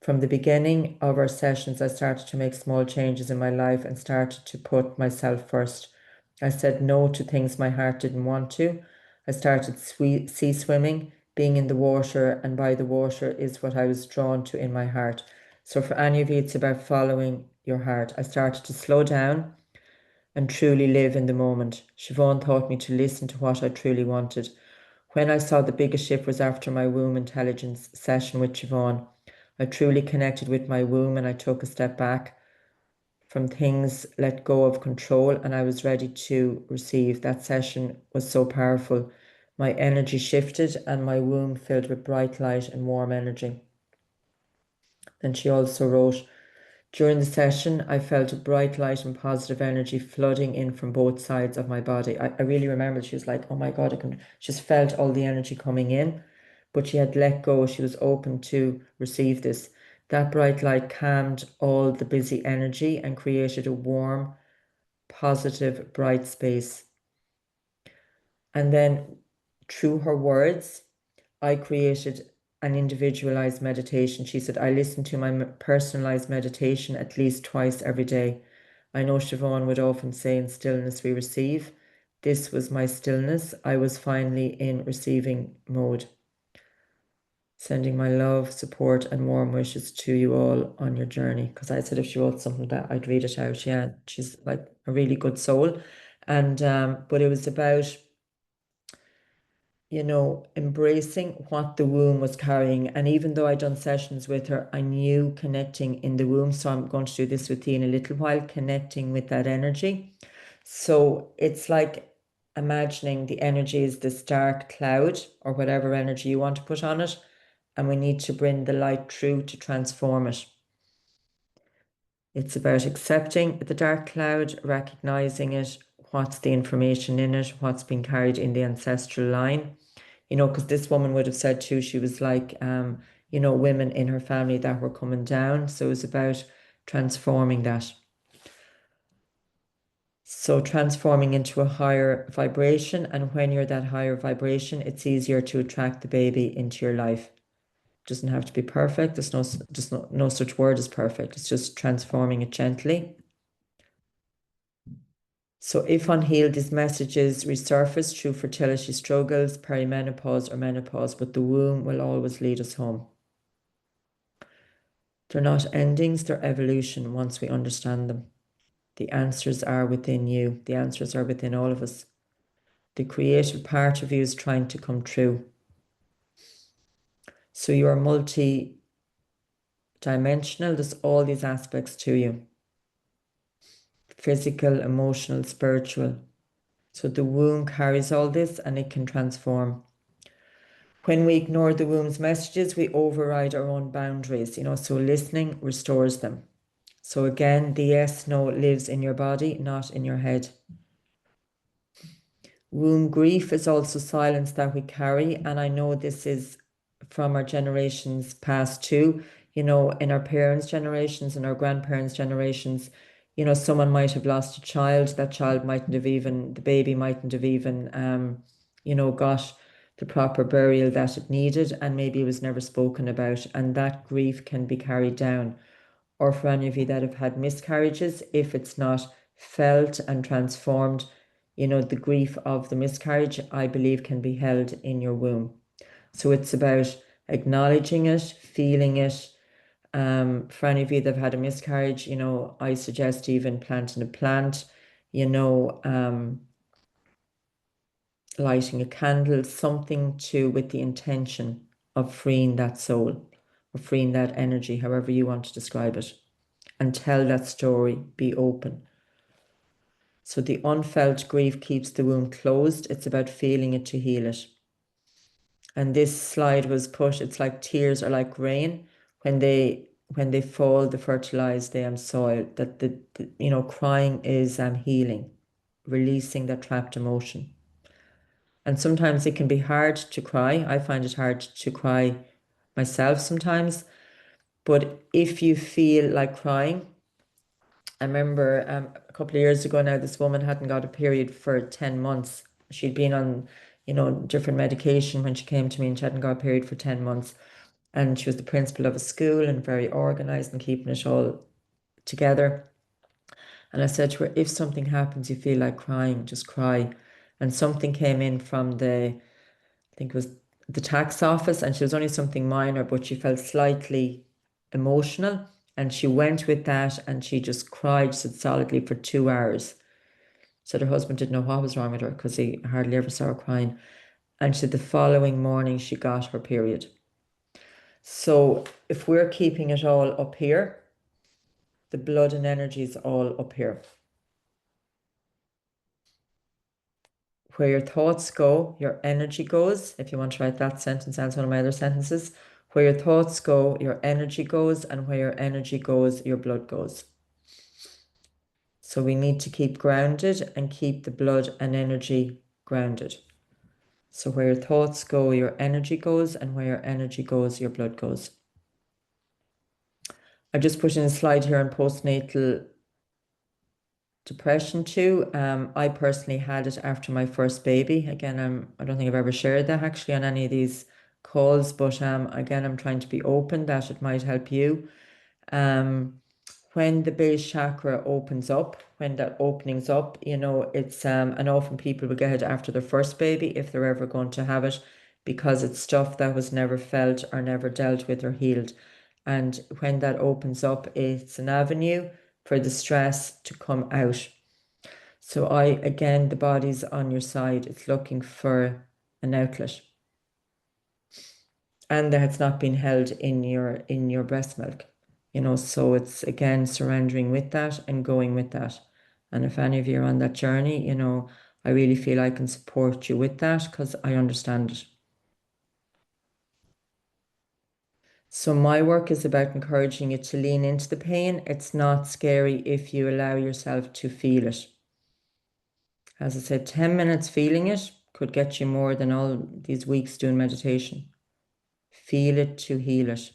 From the beginning of our sessions, I started to make small changes in my life and started to put myself first. I said no to things my heart didn't want to. I started sea swimming. Being in the water and by the water is what I was drawn to in my heart. So for any of you, it's about following your heart. I started to slow down and truly live in the moment. Siobhan taught me to listen to what I truly wanted. When I saw the biggest shift was after my womb intelligence session with Siobhan. I truly connected with my womb and I took a step back from things, let go of control, and I was ready to receive. That session was so powerful. My energy shifted and my womb filled with bright light and warm energy. Then she also wrote, during the session, I felt a bright light and positive energy flooding in from both sides of my body. I really remember she was like, oh my God, I can just felt all the energy coming in, but she had let go. She was open to receive this. That bright light calmed all the busy energy and created a warm, positive, bright space. And then through her words, I created an individualized meditation. She said, I listen to my personalized meditation at least twice every day. I know Siobhan would often say, in stillness we receive. This was my stillness. I was finally in receiving mode. Sending my love, support, and warm wishes to you all on your journey. Because I said if she wrote something that I'd read it out. Yeah, she's like a really good soul. And but it was about embracing what the womb was carrying. And even though I'd done sessions with her, I knew connecting in the womb. So I'm going to do this with you in a little while, connecting with that energy. So it's like imagining the energy is this dark cloud or whatever energy you want to put on it. And we need to bring the light through to transform it. It's about accepting the dark cloud, recognizing it, what's the information in it, what's been carried in the ancestral line. Because this woman would have said too, she was like, women in her family that were coming down. So it was about transforming that. So transforming into a higher vibration. And when you're that higher vibration, it's easier to attract the baby into your life. It doesn't have to be perfect. There's no such word as perfect. It's just transforming it gently. So if unhealed, these messages resurface through fertility struggles, perimenopause or menopause, but the womb will always lead us home. They're not endings, they're evolution once we understand them. The answers are within you. The answers are within all of us. The creative part of you is trying to come true. So you are multi-dimensional. There's all these aspects to you. Physical, emotional, spiritual. So the womb carries all this and it can transform. When we ignore the womb's messages, we override our own boundaries, so listening restores them. So again, the yes, no lives in your body, not in your head. Womb grief is also silence that we carry. And I know this is from our generations past too, in our parents' generations and our grandparents' generations, someone might have lost a child. That child the baby mightn't have even, got the proper burial that it needed, and maybe it was never spoken about. And that grief can be carried down. Or for any of you that have had miscarriages, if it's not felt and transformed, the grief of the miscarriage, I believe, can be held in your womb. So it's about acknowledging it, feeling it. For any of you that have had a miscarriage, I suggest even planting a plant, lighting a candle, something with the intention of freeing that soul or freeing that energy, however you want to describe it, and tell that story, be open. So the unfelt grief keeps the wound closed. It's about feeling it to heal it. And this slide was put, it's like tears are like rain. When they fall, they fertilize the soil. That the crying is healing, releasing that trapped emotion. And sometimes it can be hard to cry. I find it hard to cry myself sometimes. But if you feel like crying, I remember a couple of years ago now, this woman hadn't got a period for 10 months. She'd been on, different medication when she came to me, and she hadn't got a period for 10 months. And she was the principal of a school and very organized and keeping it all together. And I said to her, if something happens, you feel like crying, just cry. And something came in from I think it was the tax office, and she was only something minor, but she felt slightly emotional. And she went with that and she just cried solidly for 2 hours. Said her husband didn't know what was wrong with her because he hardly ever saw her crying. And she said the following morning she got her period. So if we're keeping it all up here, the blood and energy is all up here. Where your thoughts go, your energy goes. If you want to write that sentence as one of my other sentences, where your thoughts go, your energy goes, and where your energy goes, your blood goes. So we need to keep grounded and keep the blood and energy grounded. So where your thoughts go, your energy goes, and where your energy goes, your blood goes. I just put in a slide here on postnatal depression too. I personally had it after my first baby. Again, I don't think I've ever shared that actually on any of these calls, but again, I'm trying to be open that it might help you. When the base chakra opens up, when that opening's up, it's and often people will get it after their first baby if they're ever going to have it, because it's stuff that was never felt or never dealt with or healed. And when that opens up, it's an avenue for the stress to come out. So again, the body's on your side. It's looking for an outlet. And that it's not been held in your breast milk. So it's again surrendering with that and going with that. And if any of you are on that journey, I really feel I can support you with that because I understand it. So my work is about encouraging you to lean into the pain. It's not scary if you allow yourself to feel it. As I said, 10 minutes feeling it could get you more than all these weeks doing meditation. feel it to heal it.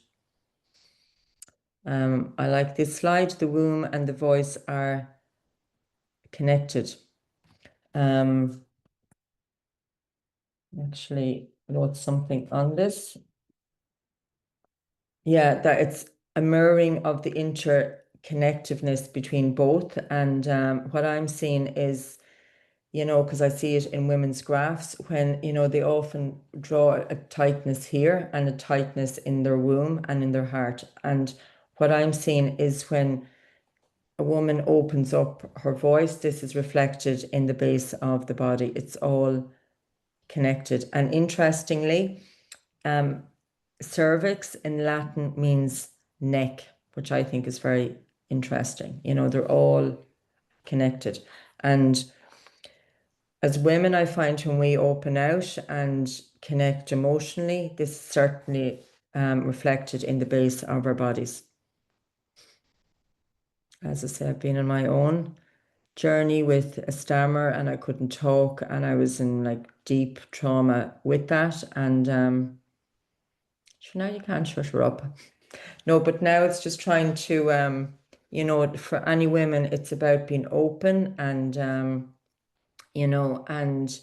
I like this slide. The womb and the voice are connected. Actually wrote something on this. Yeah, that it's a mirroring of the interconnectiveness between both. And what I'm seeing is, because I see it in women's graphs when, they often draw a tightness here and a tightness in their womb and in their heart. And what I'm seeing is when a woman opens up her voice, this is reflected in the base of the body. It's all connected. And interestingly, cervix in Latin means neck, which I think is very interesting. They're all connected. And as women, I find when we open out and connect emotionally, this is certainly reflected in the base of our bodies. As I say, I've been on my own journey with a stammer and I couldn't talk and I was in like deep trauma with that. And so now you can't shut her up. No, but now it's just trying to, for any women, it's about being open and, and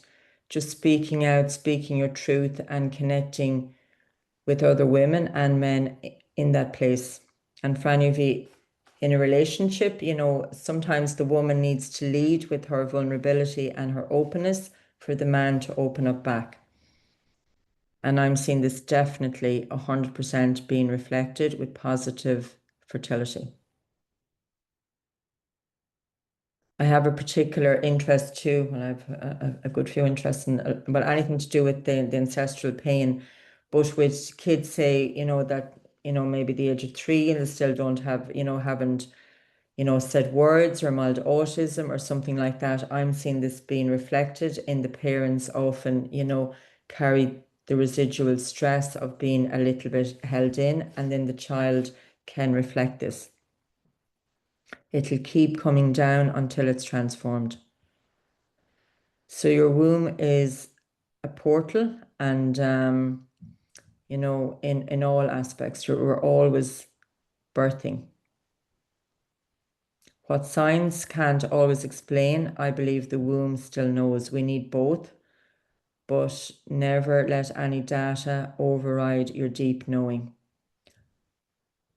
just speaking out, speaking your truth and connecting with other women and men in that place. And for any of you in a relationship, sometimes the woman needs to lead with her vulnerability and her openness for the man to open up back. And I'm seeing this definitely 100% being reflected with positive fertility. I have a particular interest too, well, I have a good few interests in but anything to do with the ancestral pain, but with kids say, that, maybe the age of 3 and they still don't have, haven't, said words or mild autism or something like that. I'm seeing this being reflected in the parents often, carry the residual stress of being a little bit held in, and then the child can reflect this. It'll keep coming down until it's transformed. So your womb is a portal, and in all aspects, we're always birthing. What science can't always explain, I believe the womb still knows. We need both, but never let any data override your deep knowing.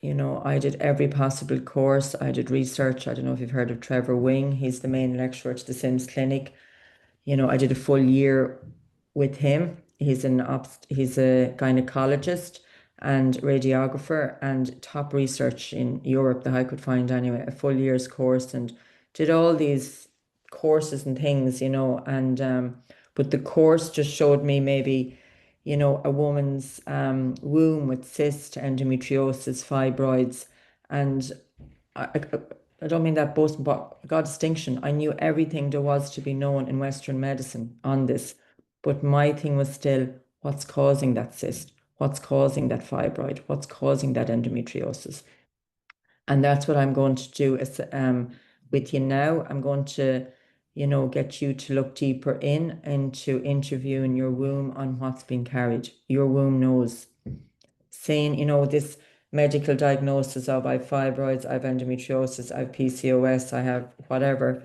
I did every possible course. I did research. I don't know if you've heard of Trevor Wing. He's the main lecturer at the Sims Clinic. I did a full year with him. He's a gynecologist and radiographer and top research in Europe that I could find anyway, a full year's course, and did all these courses and things, and but the course just showed me maybe, a woman's womb with cyst, endometriosis, fibroids, and I don't mean that boasting, but I got a distinction. I knew everything there was to be known in Western medicine on this, but my thing was still what's causing that cyst, what's causing that fibroid, what's causing that endometriosis. And that's what I'm going to do with you now. I'm going to, get you to look deeper into interviewing your womb on what's been carried. Your womb knows. Saying, this medical diagnosis of I have fibroids, I have endometriosis, I have PCOS, I have whatever,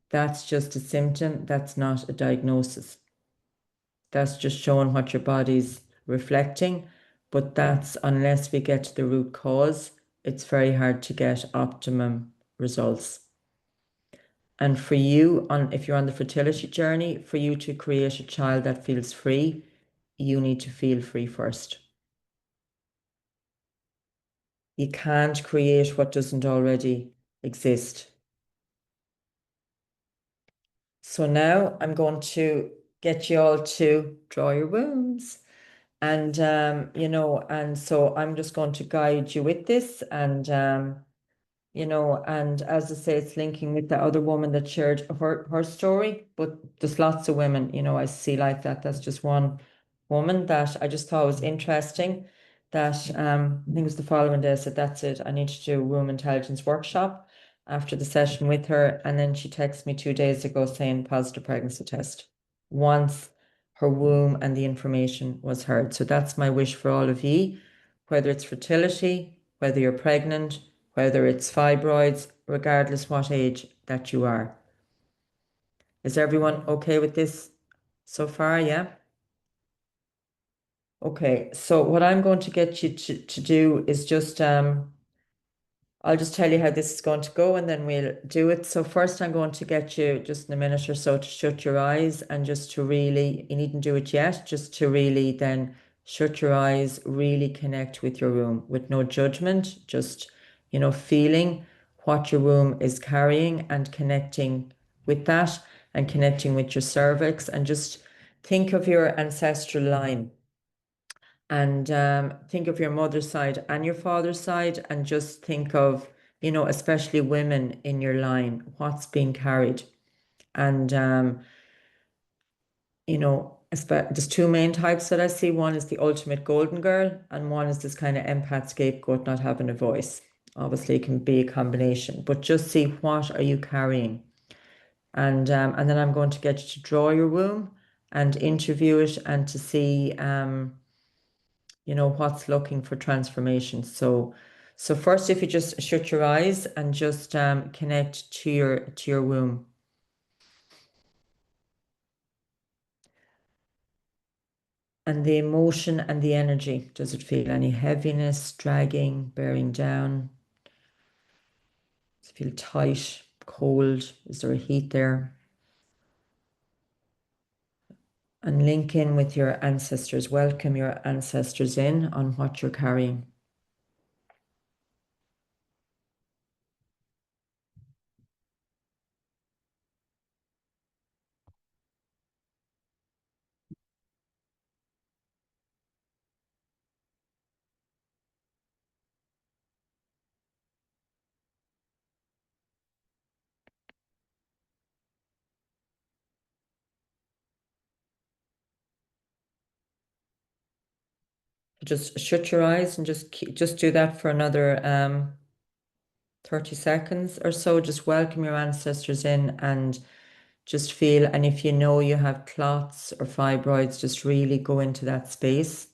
that's just a symptom. That's not a diagnosis. That's just showing what your body's reflecting. But that's, unless we get to the root cause, it's very hard to get optimum results. And for you, if you're on the fertility journey, for you to create a child that feels free, you need to feel free first. You can't create what doesn't already exist. So now I'm going to get you all to draw your wombs. And, and so I'm just going to guide you with this. And, and as I say, it's linking with the other woman that shared her story, but there's lots of women, I see like that. That's just one woman that I just thought was interesting. That I think it was the following day I said, that's it. I need to do a womb intelligence workshop after the session with her. And then she texted me 2 days ago saying positive pregnancy test. Once her womb and the information was heard. So that's my wish for all of ye, whether it's fertility, whether you're pregnant, whether it's fibroids, regardless what age that you are. Is everyone okay with this so far? Yeah? Okay, so what I'm going to get you to do is just I'll just tell you how this is going to go and then we'll do it. So first I'm going to get you just in a minute or so to shut your eyes and just to really, you needn't do it yet, just to really then shut your eyes, really connect with your room with no judgment, just, feeling what your room is carrying and connecting with that and connecting with your cervix and just think of your ancestral line and think of your mother's side and your father's side and just think of, especially women in your line, what's being carried. And, there's two main types that I see. One is the ultimate golden girl, and one is this kind of empath scapegoat not having a voice. Obviously, it can be a combination, but just see what are you carrying. And then I'm going to get you to draw your womb and interview it and to see what's looking for transformation. So first, if you just shut your eyes and just connect to your womb. And the emotion and the energy. Does it feel any heaviness, dragging, bearing down? Does it feel tight, cold? Is there a heat there? And link in with your ancestors. Welcome your ancestors in on what you're carrying. Just shut your eyes and just do that for another 30 seconds or so. Just welcome your ancestors in and just feel, and if you know you have clots or fibroids, just really go into that space.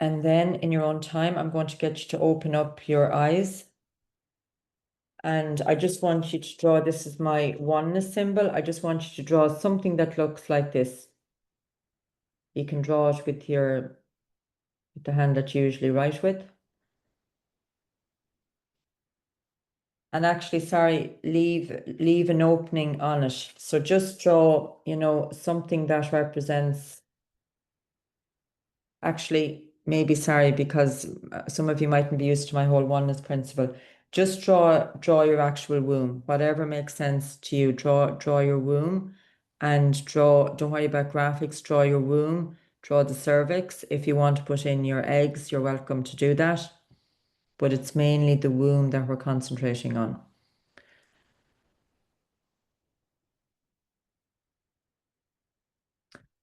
And then in your own time, I'm going to get you to open up your eyes. And I just want you to draw, this is my oneness symbol. I just want you to draw something that looks like this. You can draw it with the hand that you usually write with. And actually, sorry, leave an opening on it. So just draw, something that represents, actually, maybe sorry, because some of you mightn't be used to my whole oneness principle. Just draw your actual womb, whatever makes sense to you. Draw your womb and don't worry about graphics, draw your womb, draw the cervix. If you want to put in your eggs, you're welcome to do that. But it's mainly the womb that we're concentrating on.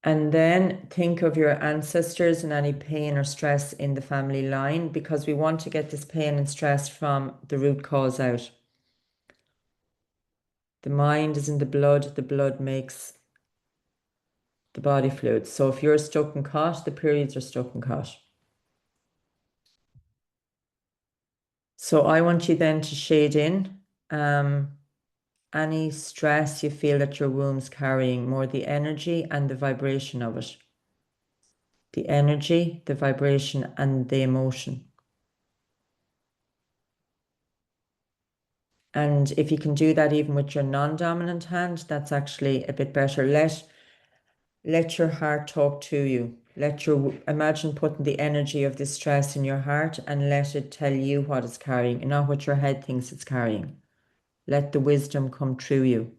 And then think of your ancestors and any pain or stress in the family line because we want to get this pain and stress from the root cause out. The mind is in the blood makes the body fluid. So if you're stuck in cot, the periods are stuck in cot. So I want you then to shade in any stress you feel that your womb's carrying, more the energy and the vibration of it. The energy, the vibration, and the emotion. And if you can do that even with your non-dominant hand, that's actually a bit better. Let your heart talk to you. Imagine putting the energy of the stress in your heart and let it tell you what it's carrying and not what your head thinks it's carrying. Let the wisdom come through you.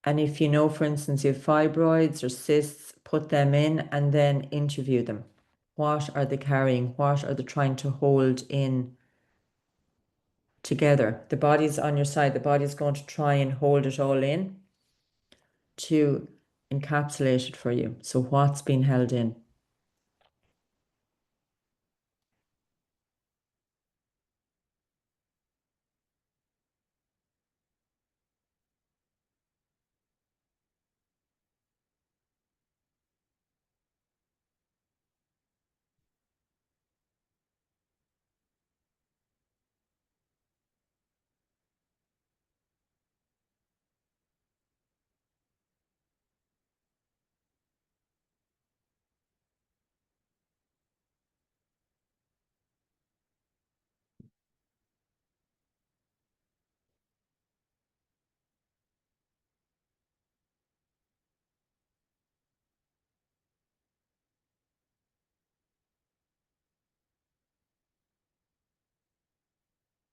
And if you know, for instance, you have fibroids or cysts, put them in and then interview them. What are they carrying? What are they trying to hold in together? The body's on your side. The body's going to try and hold it all in to encapsulate it for you. So what's being held in?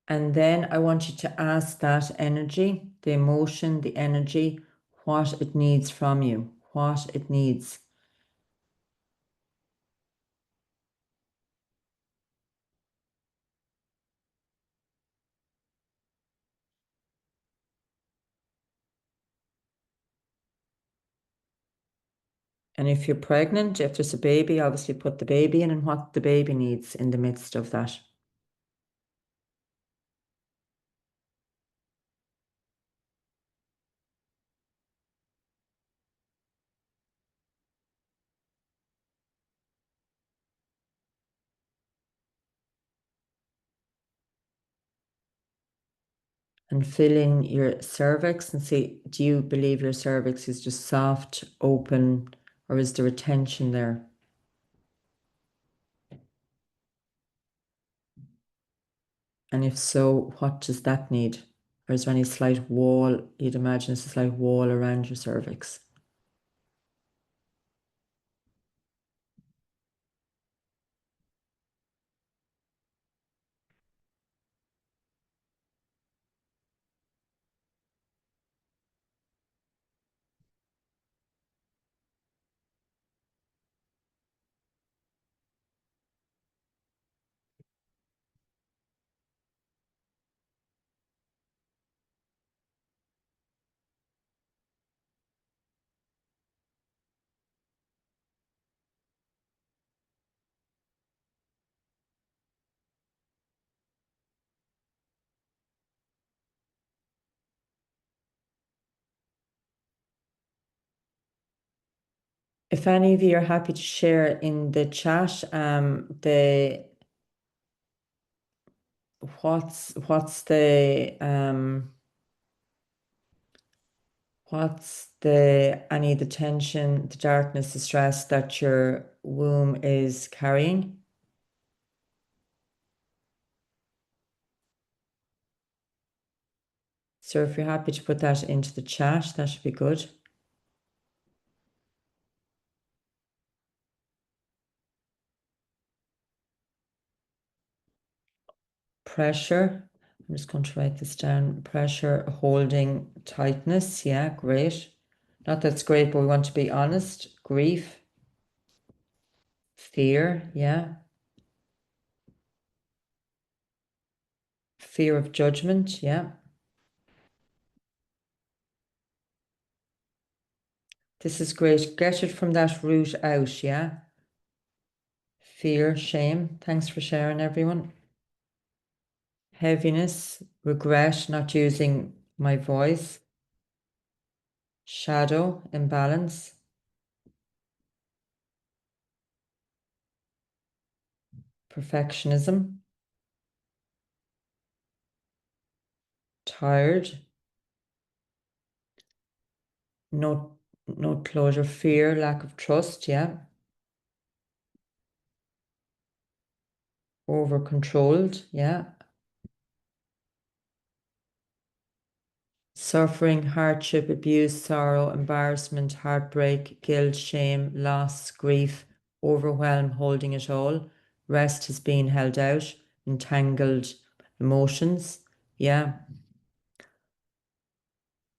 And then I want you to ask that energy, the emotion, the energy, what it needs from you, what it needs. And if you're pregnant, if there's a baby, obviously put the baby in and what the baby needs in the midst of that. And fill in your cervix and see, do you believe your cervix is just soft, open, or is there a tension there? And if so, what does that need? Or is there any slight wall? You'd imagine it's a slight wall around your cervix. If any of you are happy to share in the chat, the what's the any of the tension, the darkness, the stress that your womb is carrying? So if you're happy to put that into the chat, that should be good. Pressure. I'm just going to write this down. Pressure, holding, tightness. Yeah, great. Not that's great, but we want to be honest. Grief, fear. Yeah. Fear of judgment. Yeah. This is great. Get it from that root out. Yeah. Fear, shame. Thanks for sharing, everyone. Heaviness, regret, not using my voice. Shadow, imbalance. Perfectionism. Tired. No, no closure. Fear, lack of trust. Yeah. Over controlled. Yeah. Suffering, hardship, abuse, sorrow, embarrassment, heartbreak, guilt, shame, loss, grief, overwhelm, holding it all. Rest has been held out, entangled emotions. Yeah.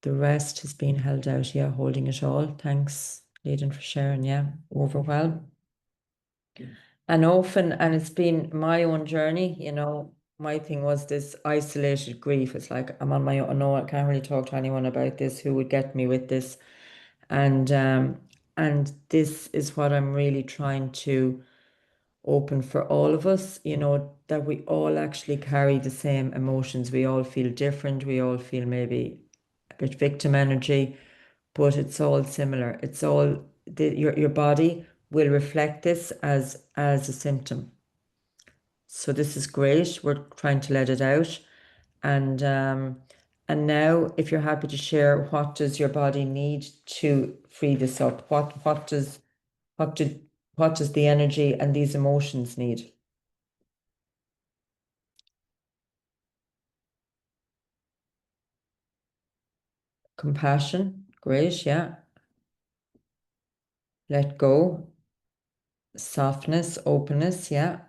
The rest has been held out. Yeah, holding it all. Thanks, Aidan, for sharing. Yeah, overwhelm. And often, and it's been my own journey, my thing was this isolated grief. It's like I'm on my own. No, I can't really talk to anyone about this. Who would get me with this? And this is what I'm really trying to open for all of us, that we all actually carry the same emotions. We all feel different. We all feel maybe a bit victim energy, but it's all similar. It's all your body will reflect this as a symptom. So this is great. We're trying to let it out. And now if you're happy to share, what does your body need to free this up? What do what does the energy and these emotions need? Compassion, great, yeah. Let go, softness, openness, yeah.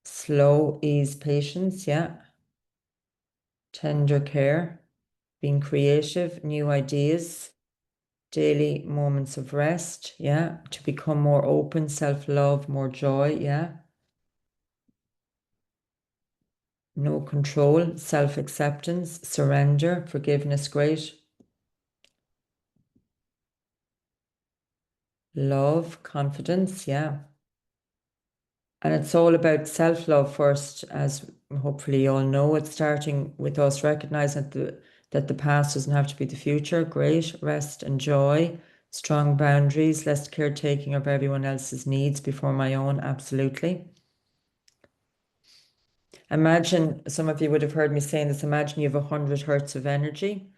Slow ease, patience, yeah. Tender care, being creative, new ideas, daily moments of rest, yeah. To become more open, self-love, more joy, yeah. No control, self-acceptance, surrender, forgiveness, great. Love, confidence, yeah. And it's all about self-love first, as hopefully you all know. It's starting with us recognizing that the past doesn't have to be the future. Great, rest and joy, strong boundaries, less caretaking of everyone else's needs before my own, absolutely. Imagine, some of you would have heard me saying this, imagine you have 100 hertz of energy.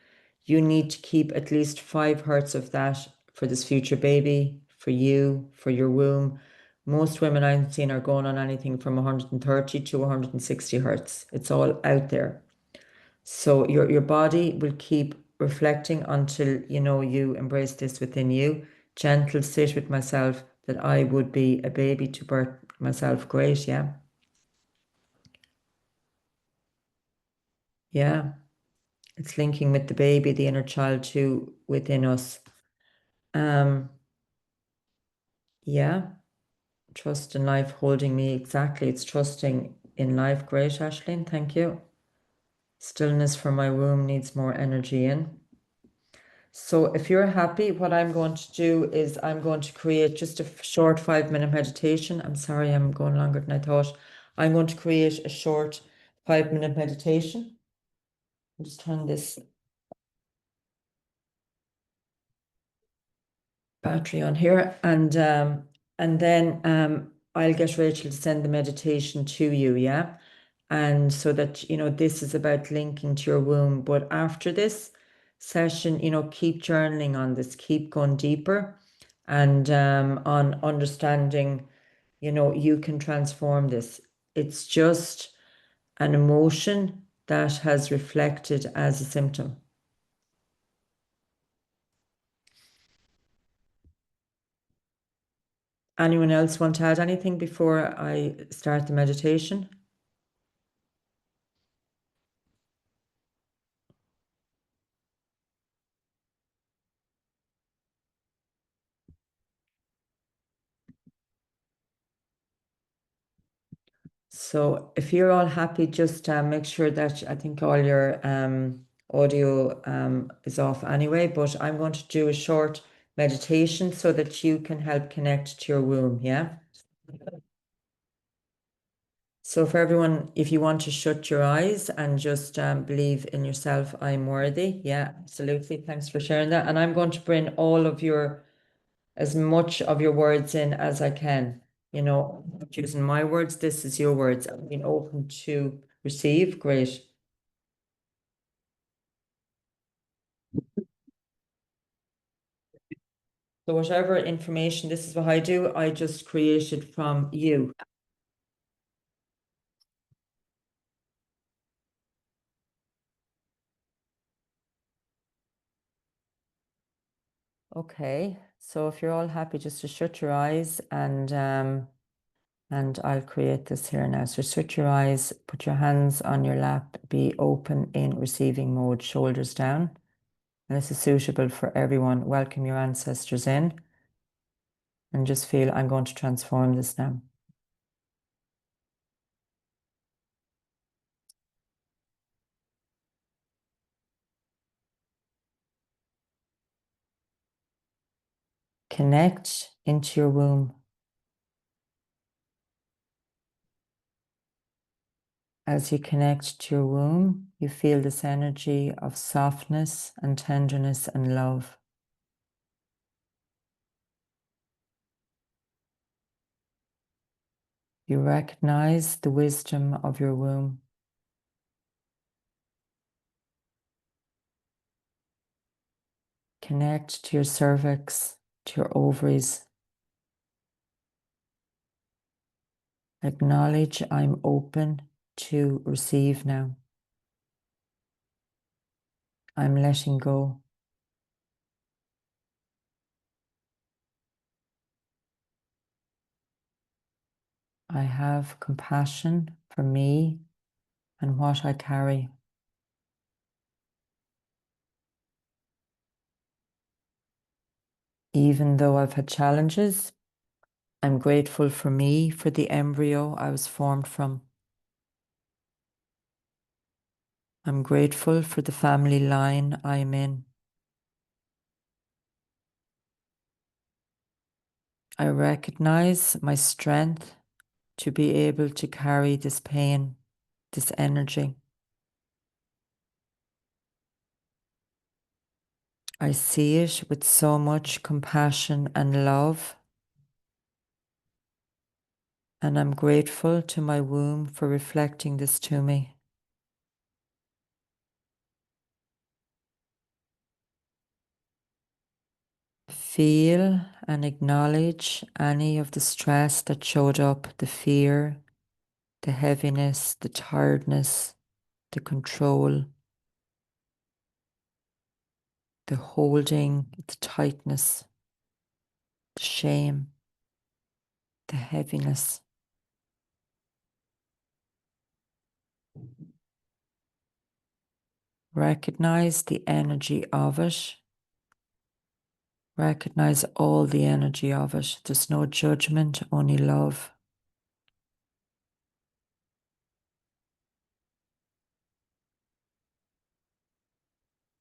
You need to keep at least 5 hertz of that for this future baby, for you, for your womb. Most women I've seen are going on anything from 130 to 160 hertz. It's all out there. So your body will keep reflecting until you embrace this within you. Gentle sit with myself that I would be a baby to birth myself. Great, yeah. Yeah. It's linking with the baby, the inner child too within us. Um, yeah. Trust in life holding me exactly. It's trusting in life. Great, Ashleen. Thank you. Stillness for my womb needs more energy in. So if you're happy, what I'm going to do is I'm going to create just a short 5-minute meditation. I'm sorry, I'm going longer than I thought. I'm going to create a short 5-minute meditation. I'll just turn this battery on here, and then I'll get Rachel to send the meditation to you, yeah. And so that this is about linking to your womb. But after this session, keep journaling on this, keep going deeper, and on understanding, you can transform this. It's just an emotion that has reflected as a symptom. Anyone else want to add anything before I start the meditation? So if you're all happy, just make sure that I think all your audio is off anyway, but I'm going to do a short meditation so that you can help connect to your womb, yeah? So for everyone, if you want to shut your eyes and just believe in yourself, I'm worthy. Yeah, absolutely. Thanks for sharing that. And I'm going to bring as much of your words in as I can. Using my words, this is your words. I've been open to receive. Great. So whatever information, this is what I do, I just create it from you. Okay. So if you're all happy just to shut your eyes and And I'll create this here now. So switch your eyes, put your hands on your lap, be open in receiving mode, shoulders down. And this is suitable for everyone. Welcome your ancestors in and just feel I'm going to transform this now. Connect into your womb. As you connect to your womb, you feel this energy of softness and tenderness and love. You recognize the wisdom of your womb. Connect to your cervix, to your ovaries. Acknowledge I'm open to receive now. I'm letting go. I have compassion for me and what I carry. Even though I've had challenges, I'm grateful for me, for the embryo I was formed from. I'm grateful for the family line I'm in. I recognize my strength to be able to carry this pain, this energy. I see it with so much compassion and love. And I'm grateful to my womb for reflecting this to me. Feel and acknowledge any of the stress that showed up, the fear, the heaviness, the tiredness, the control, the holding, the tightness, the shame, the heaviness. Recognize the energy of it. Recognize all the energy of it. There's no judgment, only love.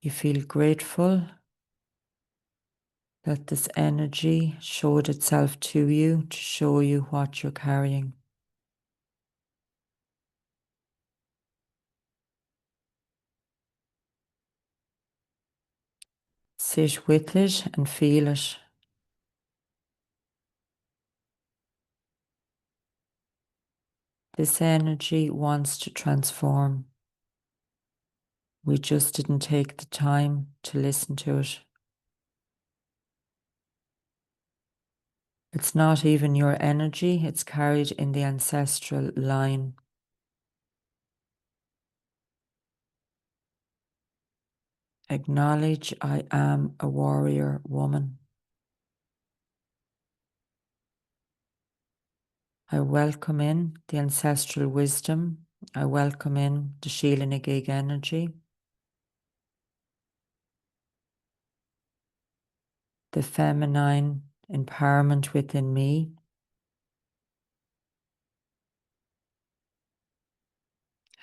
You feel grateful that this energy showed itself to you to show you what you're carrying. Sit with it and feel it. This energy wants to transform. We just didn't take the time to listen to it. It's not even your energy, it's carried in the ancestral line. Acknowledge I am a warrior woman. I welcome in the ancestral wisdom. I welcome in the Sheila Nagig energy. The feminine empowerment within me.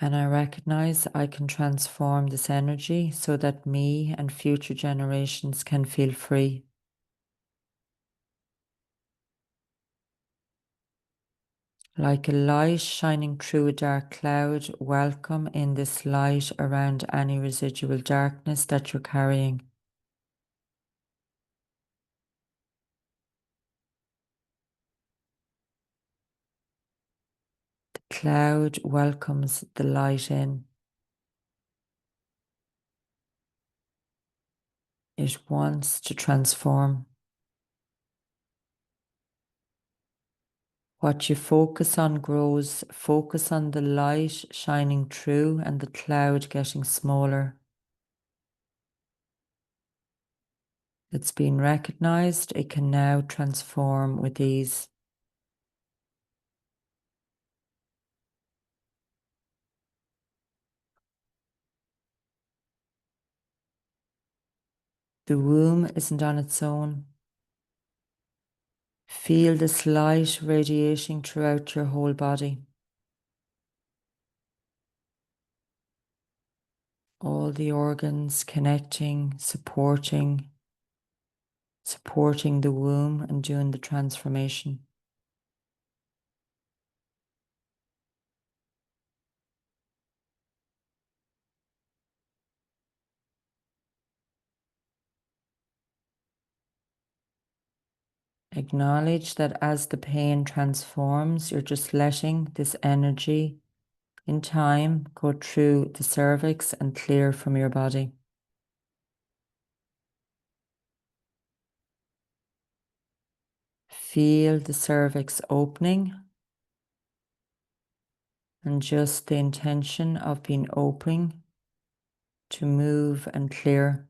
And I recognize I can transform this energy so that me and future generations can feel free. Like a light shining through a dark cloud, welcome in this light around any residual darkness that you're carrying. The cloud welcomes the light in. It wants to transform. What you focus on grows. Focus on the light shining through and the cloud getting smaller. It's been recognized. It can now transform with ease. The womb isn't on its own. Feel this light radiating throughout your whole body. All the organs connecting, supporting the womb and doing the transformation. Acknowledge that as the pain transforms, you're just letting this energy in time go through the cervix and clear from your body. Feel the cervix opening and just the intention of being open to move and clear.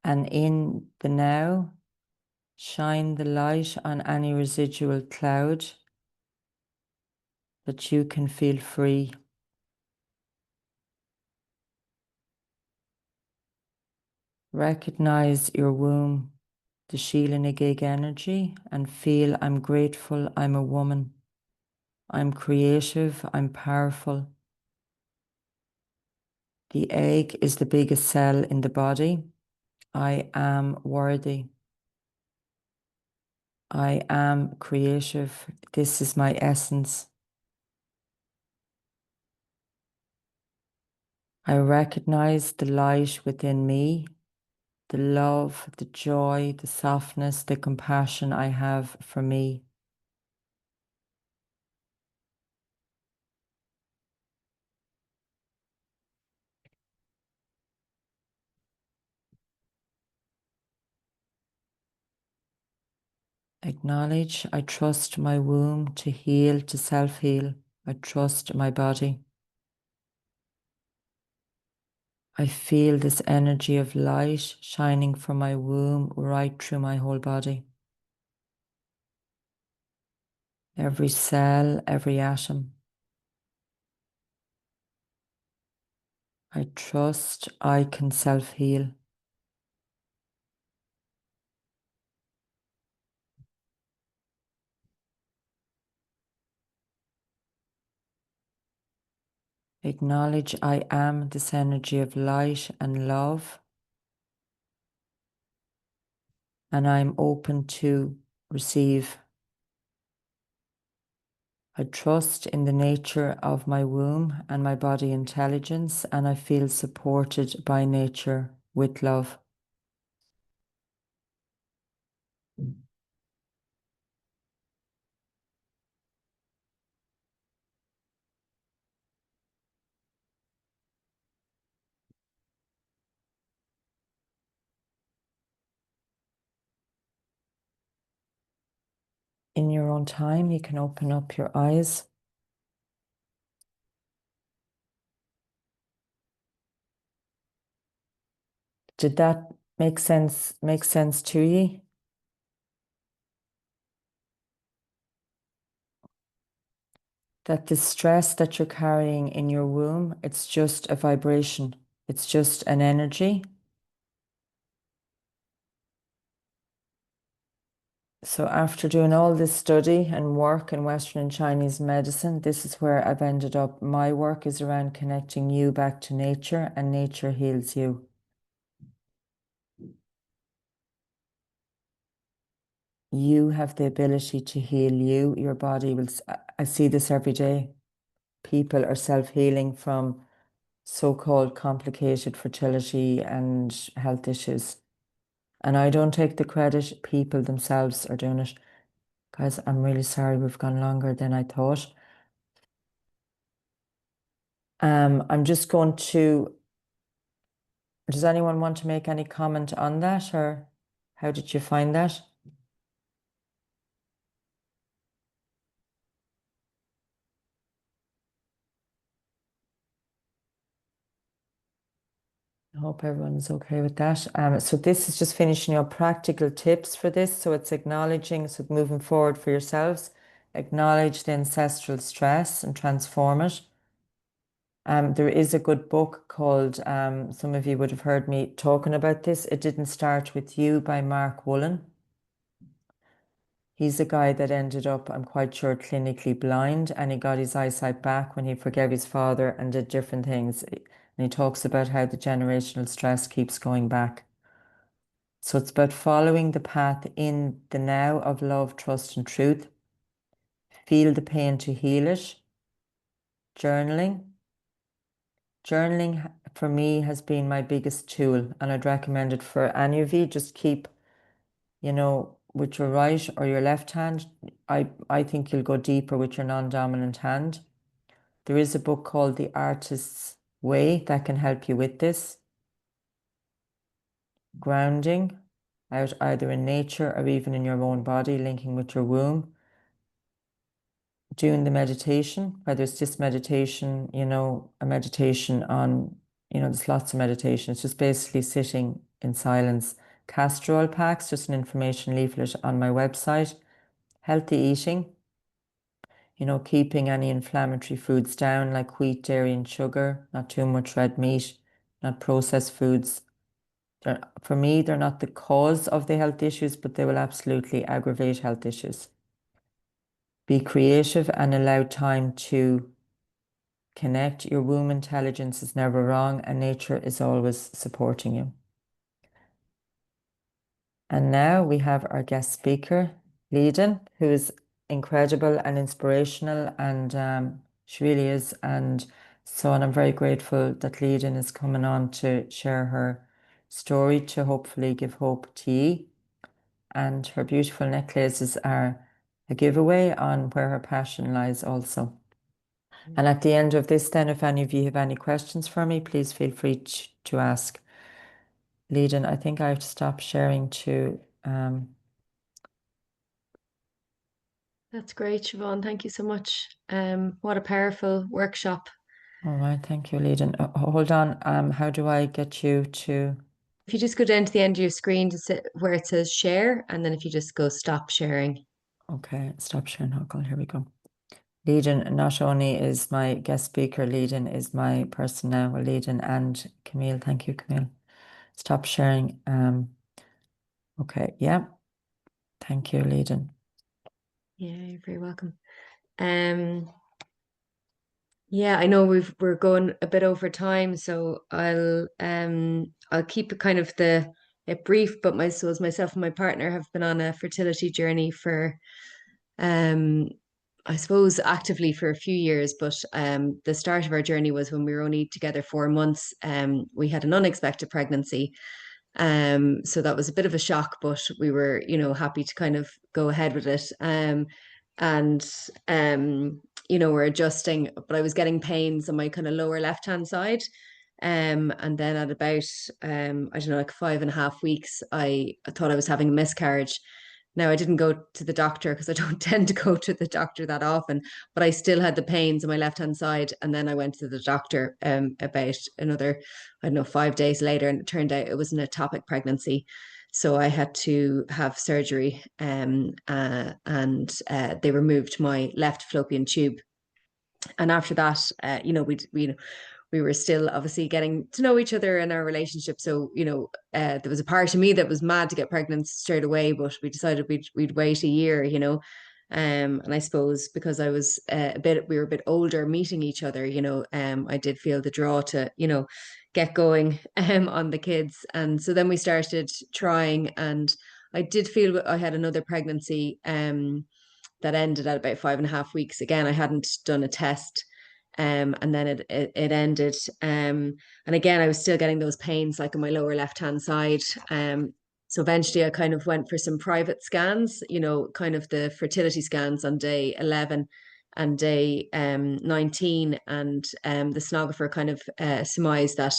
And in the now, shine the light on any residual cloud that you can feel free. Recognize your womb, the Sheila na gig energy, and feel I'm grateful I'm a woman. I'm creative, I'm powerful. The egg is the biggest cell in the body. I am worthy. I am creative. This is my essence. I recognize the light within me, the love, the joy, the softness, the compassion I have for me. Acknowledge I trust my womb to heal, to self-heal. I trust my body. I feel this energy of light shining from my womb right through my whole body. Every cell, every atom. I trust I can self-heal. Acknowledge I am this energy of light and love, and I'm open to receive. I trust in the nature of my womb and my body intelligence, and I feel supported by nature with love. In your own time, you can open up your eyes. Did that make sense to you? That the stress that you're carrying in your womb, it's just a vibration. It's just an energy. So after doing all this study and work in Western and Chinese medicine, this is where I've ended up. My work is around connecting you back to nature, and nature heals you. You have the ability to heal you. Your body will, I see this every day. People are self-healing from so-called complicated fertility and health issues. And I don't take the credit, people themselves are doing it. Guys, I'm really sorry we've gone longer than I thought. I'm just going to, does anyone want to make any comment on that, or how did you find that? I hope everyone's okay with that. So this is just finishing your practical tips for this. So it's acknowledging, so moving forward for yourselves, acknowledge the ancestral stress and transform it. There is a good book called, some of you would have heard me talking about this, It Didn't Start With You by Mark Woolen. He's a guy that ended up, I'm quite sure, clinically blind, and he got his eyesight back when he forgave his father and did different things. And he talks about how the generational stress keeps going back. So it's about following the path in the now of love, trust, and truth. Feel the pain to heal it. Journaling. Journaling for me has been my biggest tool, and I'd recommend it for any of you. Just keep, with your right or your left hand. I think you'll go deeper with your non-dominant hand. There is a book called The Artist's Way that can help you with this. Grounding out either in nature or even in your own body, linking with your womb. Doing the meditation, whether it's this meditation, a meditation on, there's lots of meditation. It's just basically sitting in silence. Castor oil packs, just an information leaflet on my website. Healthy eating, keeping any inflammatory foods down like wheat, dairy, and sugar, not too much red meat, not processed foods. For me, they're not the cause of the health issues, but they will absolutely aggravate health issues. Be creative and allow time to connect. Your womb intelligence is never wrong, and nature is always supporting you. And now we have our guest speaker, Leiden, who is incredible and inspirational, and she really is. And I'm very grateful that Leiden is coming on to share her story to hopefully give hope to you. And her beautiful necklaces are a giveaway on where her passion lies also. And at the end of this, then, if any of you have any questions for me, please feel free to ask. Leiden, I think I have to stop sharing to. That's great, Siobhan. Thank you so much. What a powerful workshop. All right, thank you, Leiden. Hold on. How do I get you to? If you just go down to the end of your screen to sit where it says share, and then if you just go stop sharing. Okay, stop sharing, Huckle. Here we go. Leiden not only is my guest speaker, Leiden is my person now. Well, Leiden and Camille. Thank you, Camille. Stop sharing. Okay, yeah. Thank you, Leiden. Yeah, you're very welcome. Yeah, I know we're going a bit over time, so I'll keep it kind of it brief, but myself and my partner have been on a fertility journey for I suppose actively for a few years, but the start of our journey was when we were only together 4 months. We had an unexpected pregnancy. So that was a bit of a shock, but we were, happy to kind of go ahead with it. And we're adjusting, but I was getting pains on my kind of lower left hand side. And then at about I don't know, like 5.5 weeks, I thought I was having a miscarriage. Now, I didn't go to the doctor because I don't tend to go to the doctor that often, but I still had the pains on my left hand side. And then I went to the doctor about another, I don't know, 5 days later, and it turned out it was an ectopic pregnancy. So I had to have surgery, and they removed my left fallopian tube. And after that, we were still obviously getting to know each other in our relationship. So, there was a part of me that was mad to get pregnant straight away, but we decided we'd wait a year, and I suppose because we were a bit older meeting each other, I did feel the draw to, get going on the kids. And so then we started trying, and I did feel I had another pregnancy that ended at about 5.5 weeks. Again, I hadn't done a test. And then it ended. And again, I was still getting those pains like on my lower left hand side. So eventually I kind of went for some private scans, kind of the fertility scans on day 11 and day 19. And the sonographer kind of surmised that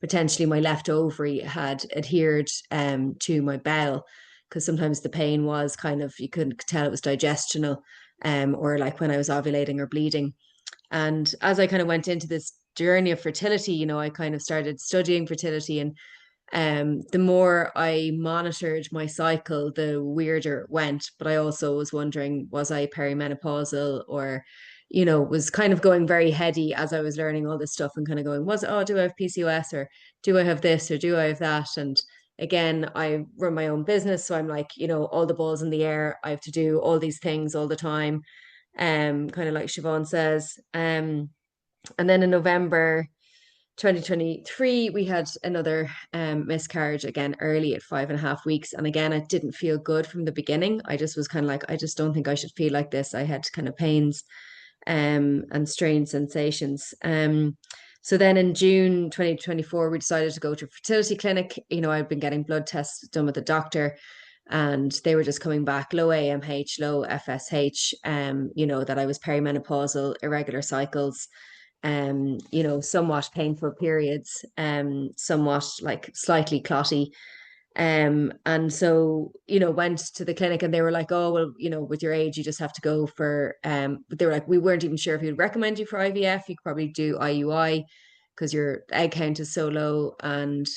potentially my left ovary had adhered to my bowel, because sometimes the pain was kind of, you couldn't tell it was digestional, or like when I was ovulating or bleeding. And as I kind of went into this journey of fertility, I kind of started studying fertility, and The more I monitored my cycle, the weirder it went. But I also was wondering, was I perimenopausal, or, was kind of going very heady as I was learning all this stuff and kind of going, do I have PCOS, or do I have this, or do I have that? And again, I run my own business. So I'm like, all the balls in the air. I have to do all these things all the time. Kind of like Siobhan says. And then in November 2023, we had another miscarriage, again early at 5.5 weeks. And again, it didn't feel good from the beginning. I just was kind of like, I just don't think I should feel like this. I had kind of pains and strange sensations. So then in June 2024, we decided to go to a fertility clinic. I'd been getting blood tests done with the doctor, and they were just coming back low AMH, low FSH, that I was perimenopausal, irregular cycles, somewhat painful periods, somewhat like slightly clotty. And so, went to the clinic, and they were like, oh, well, with your age, you just have to go for, but they were like, we weren't even sure if we'd recommend you for IVF. You could probably do IUI because your egg count is so low. And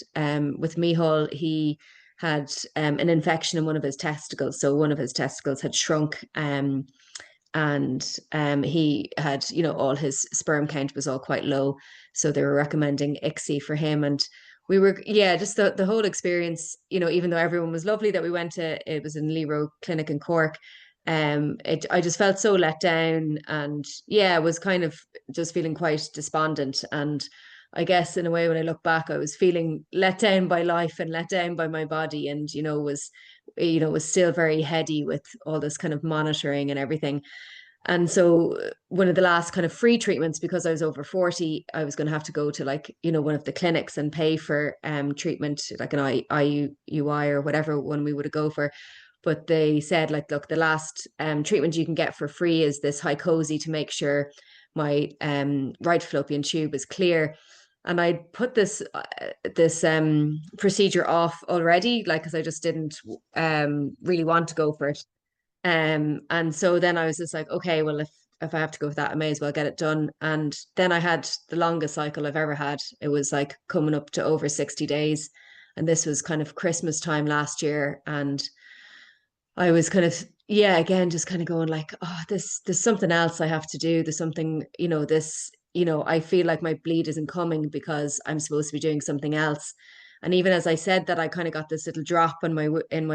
with Mihal, he had an infection in one of his testicles. So one of his testicles had shrunk. And he had, all his sperm count was all quite low. So they were recommending ICSI for him. And we were, yeah, just the whole experience, even though everyone was lovely that we went to, it was in Lero Clinic in Cork. I just felt so let down, and yeah, was kind of just feeling quite despondent. And I guess in a way, when I look back, I was feeling let down by life and let down by my body, and was still very heady with all this kind of monitoring and everything. And so one of the last kind of free treatments, because I was over 40, I was going to have to go to one of the clinics and pay for treatment, like an IUI or whatever one we would go for. But they said, like, look, the last treatment you can get for free is this Hycosi to make sure my right fallopian tube is clear. And I put this procedure off already, like, because I just didn't really want to go for it. And so then I was just like, okay, well, if I have to go with that, I may as well get it done. And then I had the longest cycle I've ever had. It was like coming up to over 60 days. And this was kind of Christmas time last year. And I was kind of, yeah, again, just kind of going like, oh, there's something else I have to do. There's something, I feel like my bleed isn't coming because I'm supposed to be doing something else. And even as I said that, I kind of got this little drop in my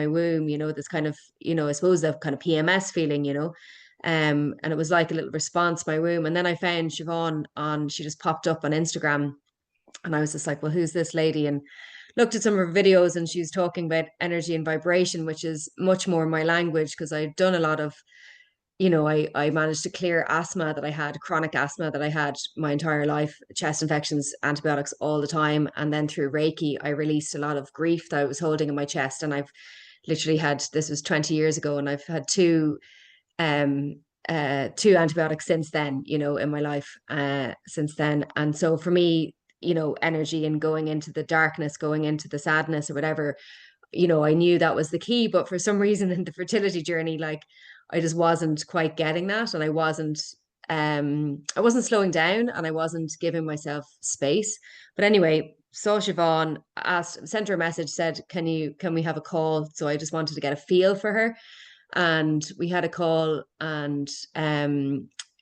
womb, this kind of, I suppose that kind of PMS feeling, and it was like a little response, my womb. And then I found Siobhan she just popped up on Instagram, and I was just like, well, who's this lady? And looked at some of her videos, and she's talking about energy and vibration, which is much more my language, because I'd done a lot of, I managed to clear asthma that I had, chronic asthma that I had my entire life, chest infections, antibiotics all the time. And then through Reiki, I released a lot of grief that I was holding in my chest. And I've literally had, this was 20 years ago, and I've had um, two antibiotics since then, in my life since then. And so for me, energy and going into the darkness, going into the sadness or whatever, I knew that was the key. But for some reason in the fertility journey, like, I just wasn't quite getting that. And I wasn't slowing down, and I wasn't giving myself space. But anyway, saw Siobhan, sent her a message, said, can we have a call? So I just wanted to get a feel for her. And we had a call, and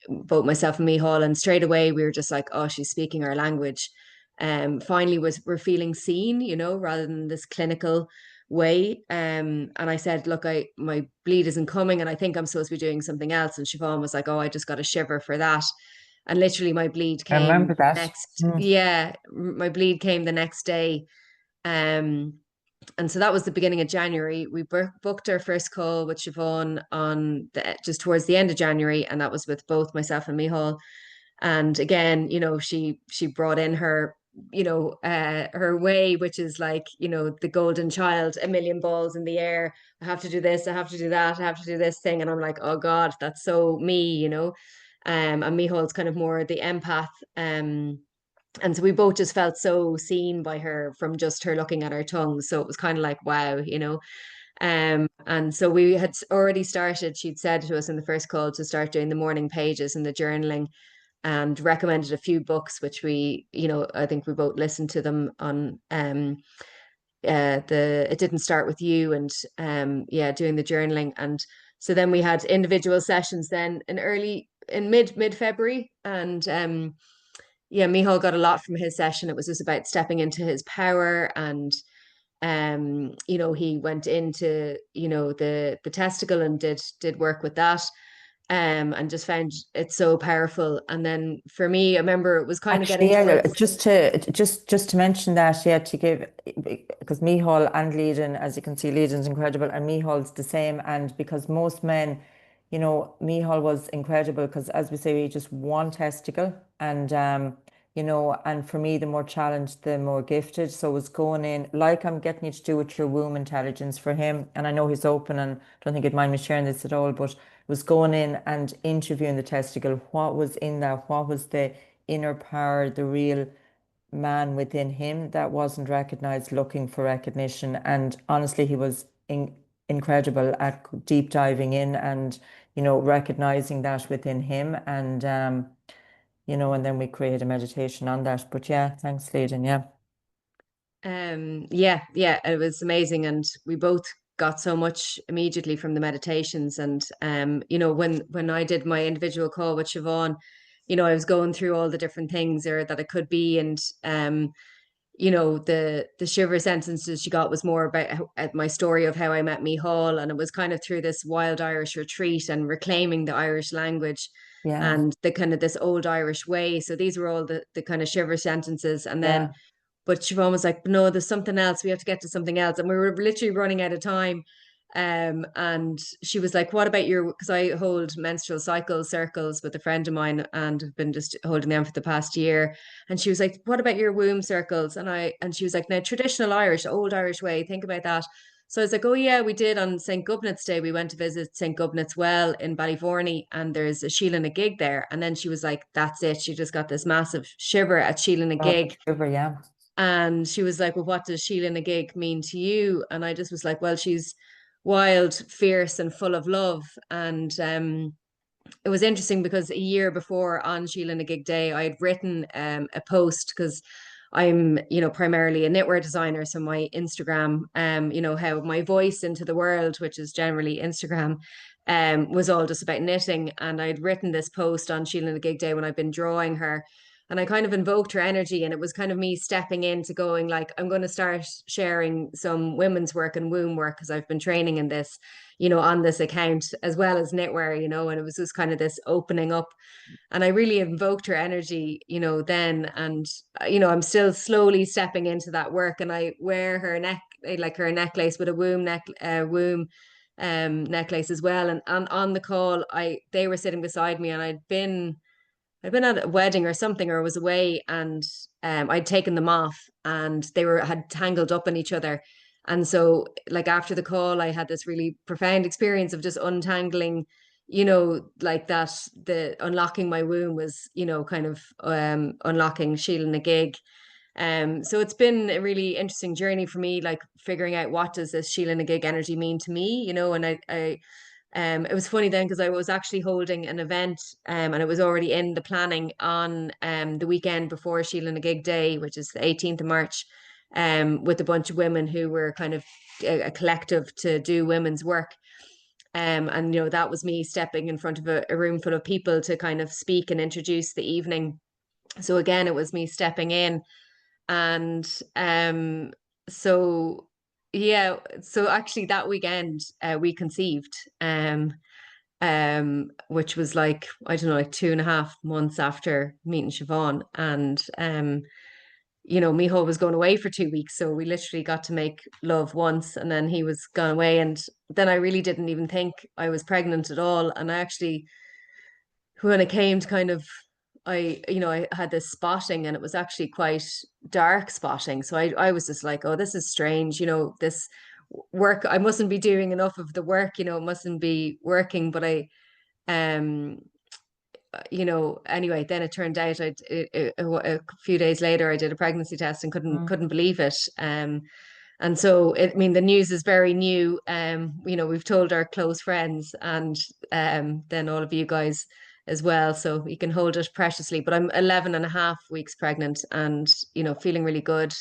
both myself and Mihal, and straight away we were just like, oh, she's speaking our language. Finally we're feeling seen, rather than this clinical way. And I said, look, my bleed isn't coming, and I think I'm supposed to be doing something else. And Siobhan was like, oh, I just got a shiver for that. And literally my bleed I came remember that. next. Yeah, my bleed came the next day. Um, and so that was the beginning of January. We booked our first call with Siobhan on just towards the end of January, and that was with both myself and Mihal. And again, she brought in her, her way, which is like, the golden child, a million balls in the air. I have to do this, I have to do that, I have to do this thing, and I'm like, oh God, that's so me. And Mihal's kind of more the empath. And so we both just felt so seen by her from just her looking at her tongue. So it was kind of like, wow. And so we had already started, she'd said to us in the first call to start doing the morning pages and the journaling, and recommended a few books, which we, I think we both listened to them on it didn't start with you, and yeah, doing the journaling. And so then we had individual sessions then in mid February, and yeah, Michal got a lot from his session. It was just about stepping into his power, and he went into, the testicle and did work with that, and just found it so powerful. And then for me, I remember it was kind of getting Actually, yeah, towards. just to mention that, yeah, to give, because Mihal and Leiden, as you can see, Leiden's incredible, and Mihal's the same. And because most men, Mihal was incredible because, as we say, we just one testicle, and and for me, the more challenged, the more gifted. So it was going in like I'm getting you to do with your womb intelligence for him, and I know he's open, and don't think he'd mind me sharing this at all, but was going in and interviewing the testicle. What was in that? What was the inner power, the real man within him that wasn't recognized, looking for recognition? And honestly, he was incredible at deep diving in and, recognizing that within him. And, and then we created a meditation on that. But yeah, thanks, Leiden. Yeah. Yeah, it was amazing, and we both got so much immediately from the meditations. And when I did my individual call with Siobhan, I was going through all the different things there that it could be. And the shiver sentences she got was more about my story of how I met Hall, and it was kind of through this wild Irish retreat and reclaiming the Irish language Yeah. and the kind of this old Irish way. So these were all the kind of shiver sentences. And then Yeah. but Siobhan was like, no, there's something else. We have to get to something else. And we were literally running out of time. And she was like, what about because I hold menstrual cycle circles with a friend of mine and have been just holding them for the past year. And she was like, what about your womb circles? And she was like, now traditional Irish, old Irish way, think about that. So I was like, oh yeah, we did on St. Gubnet's Day. We went to visit St. Gubnet's Well in Ballyvorney, and there's a Sheila na gig there. And then she was like, that's it. She just got this massive shiver at Sheila na Oh, the gig. shiver, yeah. And she was like, well, what does Sheila na gig mean to you? And I just was like, well, she's wild, fierce, and full of love. And it was interesting because a year before on Sheila na gig day, I had written a post because I'm, primarily a knitwear designer. So my Instagram, how my voice into the world, which is generally Instagram, was all just about knitting. And I'd written this post on Sheila na gig day when I'd been drawing her. And I kind of invoked her energy, and it was kind of me stepping into going like, I'm going to start sharing some women's work and womb work because I've been training in this, on this account as well as knitwear, and it was just kind of this opening up. And I really invoked her energy, then. And, I'm still slowly stepping into that work, and I wear like her necklace with a womb necklace as well. And on the call, they were sitting beside me, and I'd been at a wedding or something, or was away, and I'd taken them off, and they had tangled up in each other. And so, like after the call, I had this really profound experience of just untangling, like that. The unlocking my womb was, kind of unlocking Sheila na gig. So it's been a really interesting journey for me, like figuring out what does this Sheila na gig energy mean to me, and it was funny then because I was actually holding an event, and it was already in the planning on the weekend before Sheila na gig day, which is the 18th of March, with a bunch of women who were kind of a collective to do women's work. And that was me stepping in front of a room full of people to kind of speak and introduce the evening. So again, it was me stepping in. And so yeah, so actually that weekend we conceived, which was like, I don't know, like 2.5 months after meeting Siobhan. And Miho was going away for 2 weeks, so we literally got to make love once, and then he was gone away. And then I really didn't even think I was pregnant at all. And I actually, when it came to kind of, I had this spotting, and it was actually quite dark spotting. So I was just like, oh, this is strange, this work, I mustn't be doing enough of the work, it mustn't be working. But um, anyway, then it turned out a few days later, I did a pregnancy test and couldn't Mm. couldn't believe it. And so I mean, the news is very new. We've told our close friends, and then all of you guys as well. So you can hold it preciously. But I'm 11 and a half weeks pregnant, and feeling really good.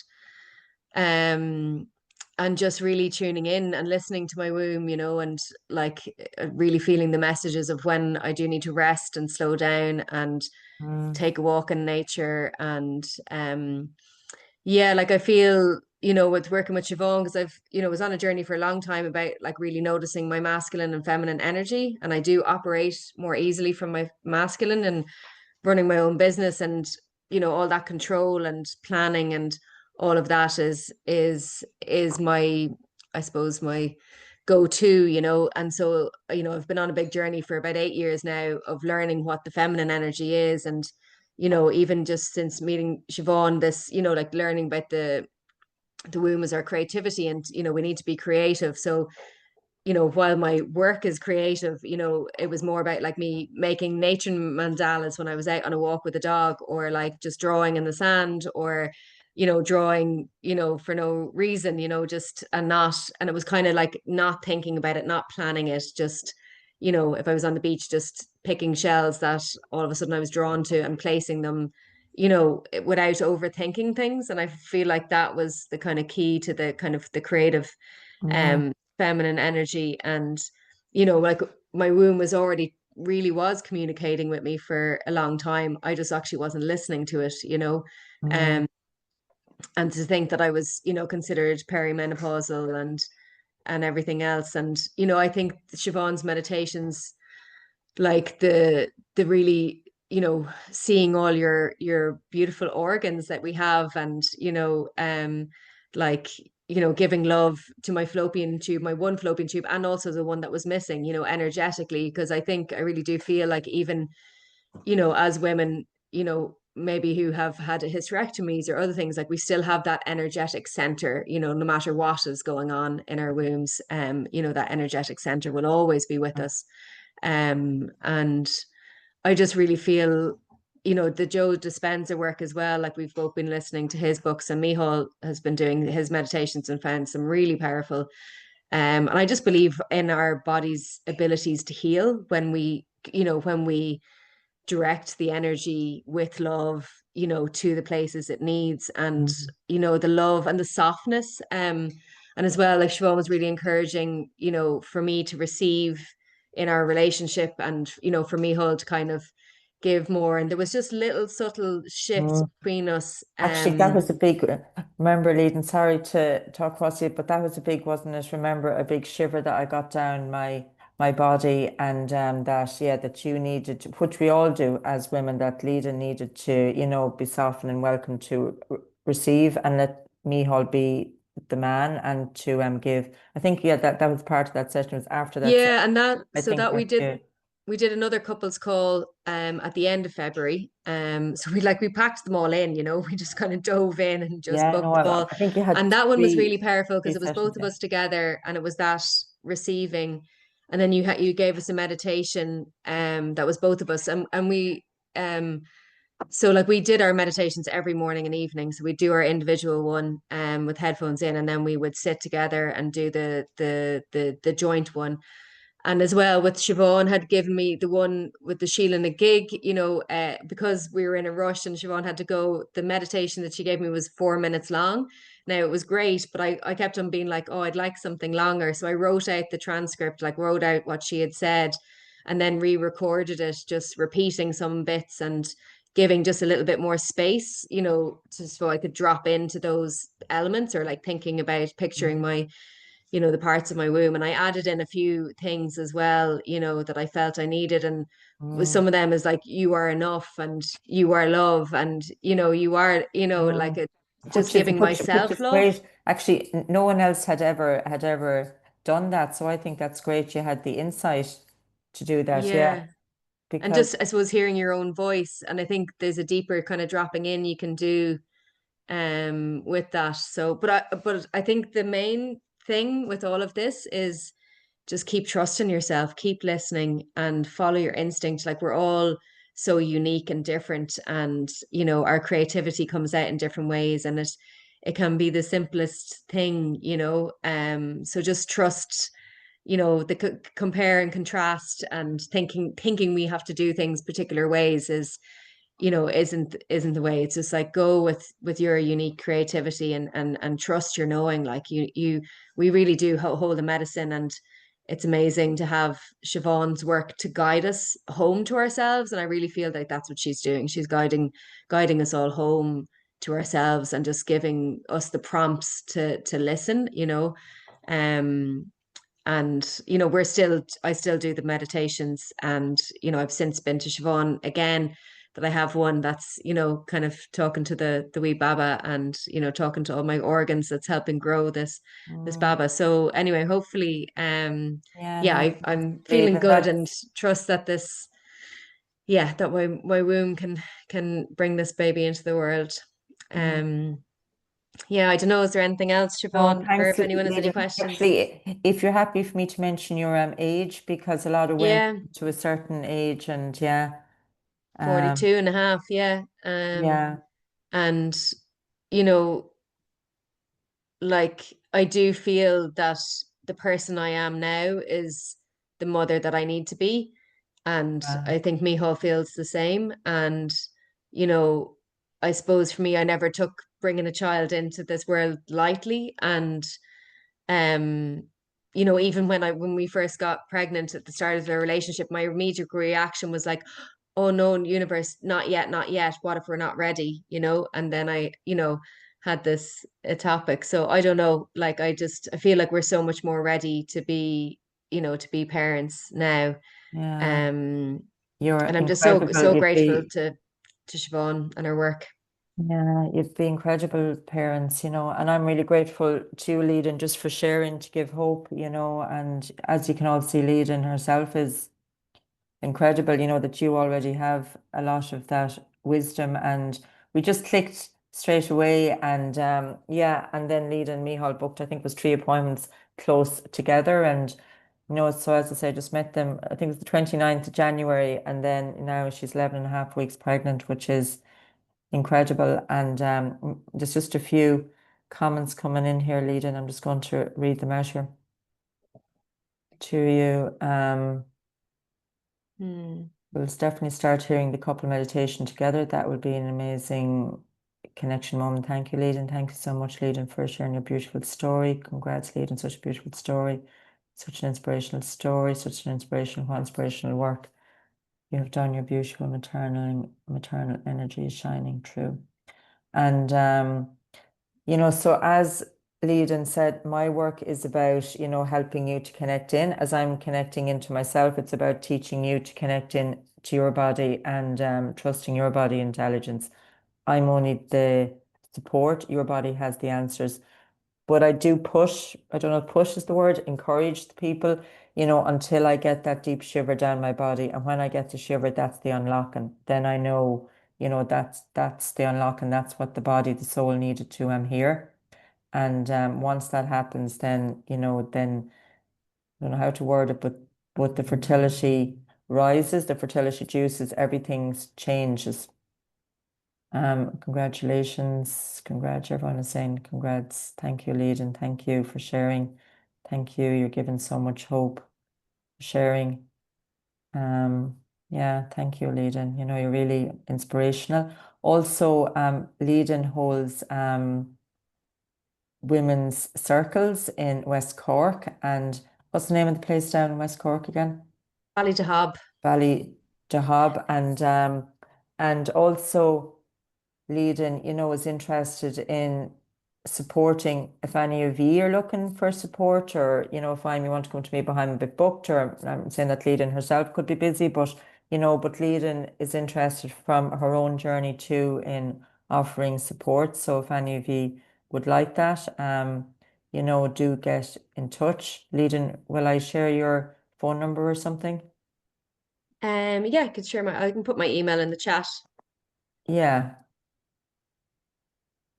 Um, and just really tuning in and listening to my womb, and like really feeling the messages of when I do need to rest and slow down and Mm. take a walk in nature. And yeah, like I feel, with working with Siobhan, because I've, was on a journey for a long time about like really noticing my masculine and feminine energy. And I do operate more easily from my masculine and running my own business, and all that control and planning and all of that is my, I suppose, my go-to. And so I've been on a big journey for about 8 years now of learning what the feminine energy is. And even just since meeting Siobhan, this, like learning about the womb as our creativity, and we need to be creative. So while my work is creative, it was more about like me making nature mandalas when I was out on a walk with a dog, or like just drawing in the sand, or, drawing, for no reason, just and it was kind of like not thinking about it, not planning it, just, if I was on the beach, just picking shells that all of a sudden I was drawn to and placing them, without overthinking things. And I feel like that was the kind of key to the kind of the creative Mm. um feminine energy. And like my womb was already really was communicating with me for a long time. I just actually wasn't listening to it. Mm. um and to think that I was considered perimenopausal and everything else. And I think Siobhan's meditations, like the really, seeing all your beautiful organs that we have, and like, giving love to my fallopian tube, my one fallopian tube, and also the one that was missing, energetically. Because I think I really do feel like, even as women, maybe who have had hysterectomies or other things, like we still have that energetic center, no matter what is going on in our wombs. That energetic center will always be with us. And I just really feel, the Joe Dispenza work as well. Like we've both been listening to his books, and Mihal has been doing his meditations and found some really powerful. And I just believe in our body's abilities to heal when we direct the energy with love, to the places it needs. And, Mm. the love and the softness. And as well, like Siobhan was really encouraging, for me to receive in our relationship, and, for me, to kind of give more. And there was just little subtle shifts Mm. between us. Actually, that was a big, remember, Leading, sorry to talk across you, but that was a big, wasn't it? Remember, a big shiver that I got down my body, and that, yeah, that you needed, which we all do as women, that Leader needed to, be softened and welcome to receive, and let Mihal be the man, and to give. I think, yeah, that was part of that session. It was after that session. Yeah, and that I so think that we that, did yeah. we did another couples call at the end of February. So we packed them all in, we just kind of dove in and just Yeah, no, booked them all. I think you had And that one was really three powerful three because it was sessions, both of yeah. us together, and it was that receiving. And then you gave us a meditation that was both of us, and we um so like we did our meditations every morning and evening. So we do our individual one with headphones in, and then we would sit together and do the joint one. And as well, with Siobhan had given me the one with the Sheila and gig, because we were in a rush and Siobhan had to go. The meditation that she gave me was 4 minutes long. Now it was great, but I kept on being like, oh, I'd like something longer. So I wrote out the transcript, like wrote out what she had said, and then re-recorded it, just repeating some bits and giving just a little bit more space, just so I could drop into those elements, or like thinking about picturing my, the parts of my womb. And I added in a few things as well, that I felt I needed. And with Mm. some of them is like, you are enough, and you are love, and you are, like Mm. a, just giving Which myself is love. great. Actually, no one else had ever done that. So I think that's great. You had the insight to do that. Yeah. Yeah. And Because just, I suppose, hearing your own voice. And I think there's a deeper kind of dropping in you can do with that. So but I think the main thing with all of this is just keep trusting yourself, keep listening, and follow your instinct. Like we're all so unique and different, and our creativity comes out in different ways, and it can be the simplest thing. So just trust, the compare and contrast, and thinking we have to do things particular ways is isn't the way. It's just like go with your unique creativity and trust your knowing. Like we really do hold the medicine, and it's amazing to have Siobhan's work to guide us home to ourselves. And I really feel like that's what she's doing. She's guiding us all home to ourselves and just giving us the prompts to listen, um and I still do the meditations, and I've since been to Siobhan again, but I have one that's kind of talking to the wee baba, and talking to all my organs, that's helping grow this Mm, baba. So anyway, hopefully yeah, yeah, no, I'm great. feeling And good and that's, trust that that my womb can bring this baby into the world. mm. um yeah, I don't know, is there anything else, No, Siobhan, or thanks, if anyone has any Leila. questions? Actually, if you're happy for me to mention your age, because a lot of women Yeah, to a certain age, and yeah, um, 42 and a half, yeah. yeah, And you know, like I do feel that the person I am now is the mother that I need to be. And uh, I think Miho feels the same. And, you know, I suppose for me, I never took bringing a child into this world lightly. And, um, even when we first got pregnant at the start of the relationship, my immediate reaction was like, oh no, universe, not yet, not yet. What if we're not ready? And then I had this a topic. So I don't know, like I feel like we're so much more ready to be parents now. yeah. Um, You're and I'm just incredible. so grateful to Siobhan and her work. Yeah, you've been incredible parents, and I'm really grateful to you, Leading, just for sharing to give hope, and as you can all see, Leading herself is incredible, that you already have a lot of that wisdom, and we just clicked straight away, and yeah, and then Leading and Mihal booked, I think it was 3 appointments close together, and so as I say, I just met them, I think it was the 29th of January, and then now she's 11 and a half weeks pregnant, which is incredible. And there's just a few comments coming in here, Leading. I'm just going to read them out here to you. Hmm. We'll definitely start hearing the couple meditation together. That would be an amazing connection moment. Thank you, Leading. Thank you so much, Leading, for sharing your beautiful story. Congrats, Leading. Such a beautiful story. Such an inspirational story. Such an inspirational work. You have done. Your beautiful maternal energy is shining through. And so as Leadon said, my work is about, helping you to connect in. As I'm connecting into myself, it's about teaching you to connect in to your body and trusting your body intelligence. I'm only the support. Your body has the answers. But I do push, I don't know if push is the word, encourage the people, until I get that deep shiver down my body. And when I get the shiver, that's the unlocking. Then I know, that's the unlocking. That's what the body, the soul needed to. I'm here. And once that happens, then, then I don't know how to word it, but the fertility rises, the fertility juices, everything changes. Congratulations. Congrats. Everyone is saying congrats. Thank you, Lead, thank you for sharing. Thank you. You're giving so much hope for sharing. Yeah, thank you, Leadin. You're really inspirational. Also, Leadin holds women's circles in West Cork. And what's the name of the place down in West Cork again? Bali Dahab. Ballydahab. And also Leading, is interested in supporting if any of you are looking for support, or, if you want to come to me, but I'm a bit booked, or I'm saying that Leading herself could be busy, but Leading is interested from her own journey too in offering support. So if any of you would like that, do get in touch. Leading, will I share your phone number or something? Yeah, I can put my email in the chat. Yeah.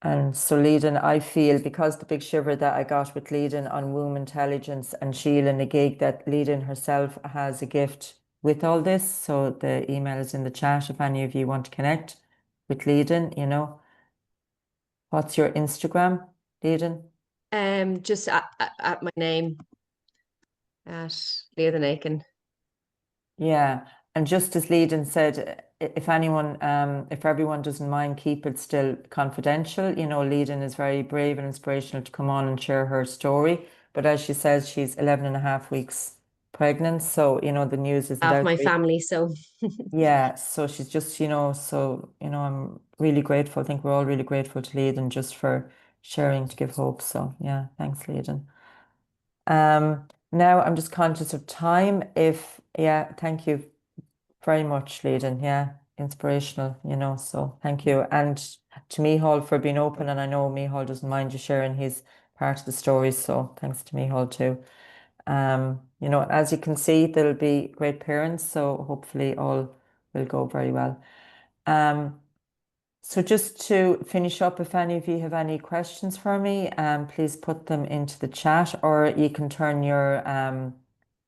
And so Leading, I feel because the big shiver that I got with Leading on womb intelligence and Sheila and the gig, that Leading herself has a gift with all this. So the email is in the chat if any of you want to connect with Leading, What's your Instagram, Leading? Just at my name, at Leah the Nakin. Yeah. And just as Leading said, if anyone, if everyone doesn't mind, keep it still confidential. You know, Leiden is very brave and inspirational to come on and share her story. But as she says, she's 11 and a half weeks pregnant. So, you know, the news isn't Of out my there. family. So Yeah, so she's just, I'm really grateful. I think we're all really grateful to Leiden just for sharing to give hope. So yeah, thanks, Leiden. Now I'm just conscious of time. Yeah, thank you very much, Leiden. Yeah, inspirational, so thank you. And to Mihal for being open. And I know Mihal doesn't mind you sharing his part of the story. So thanks to Mihal too. As you can see, they'll be great parents. So hopefully all will go very well. Um, so just to finish up, if any of you have any questions for me, please put them into the chat, or you can turn your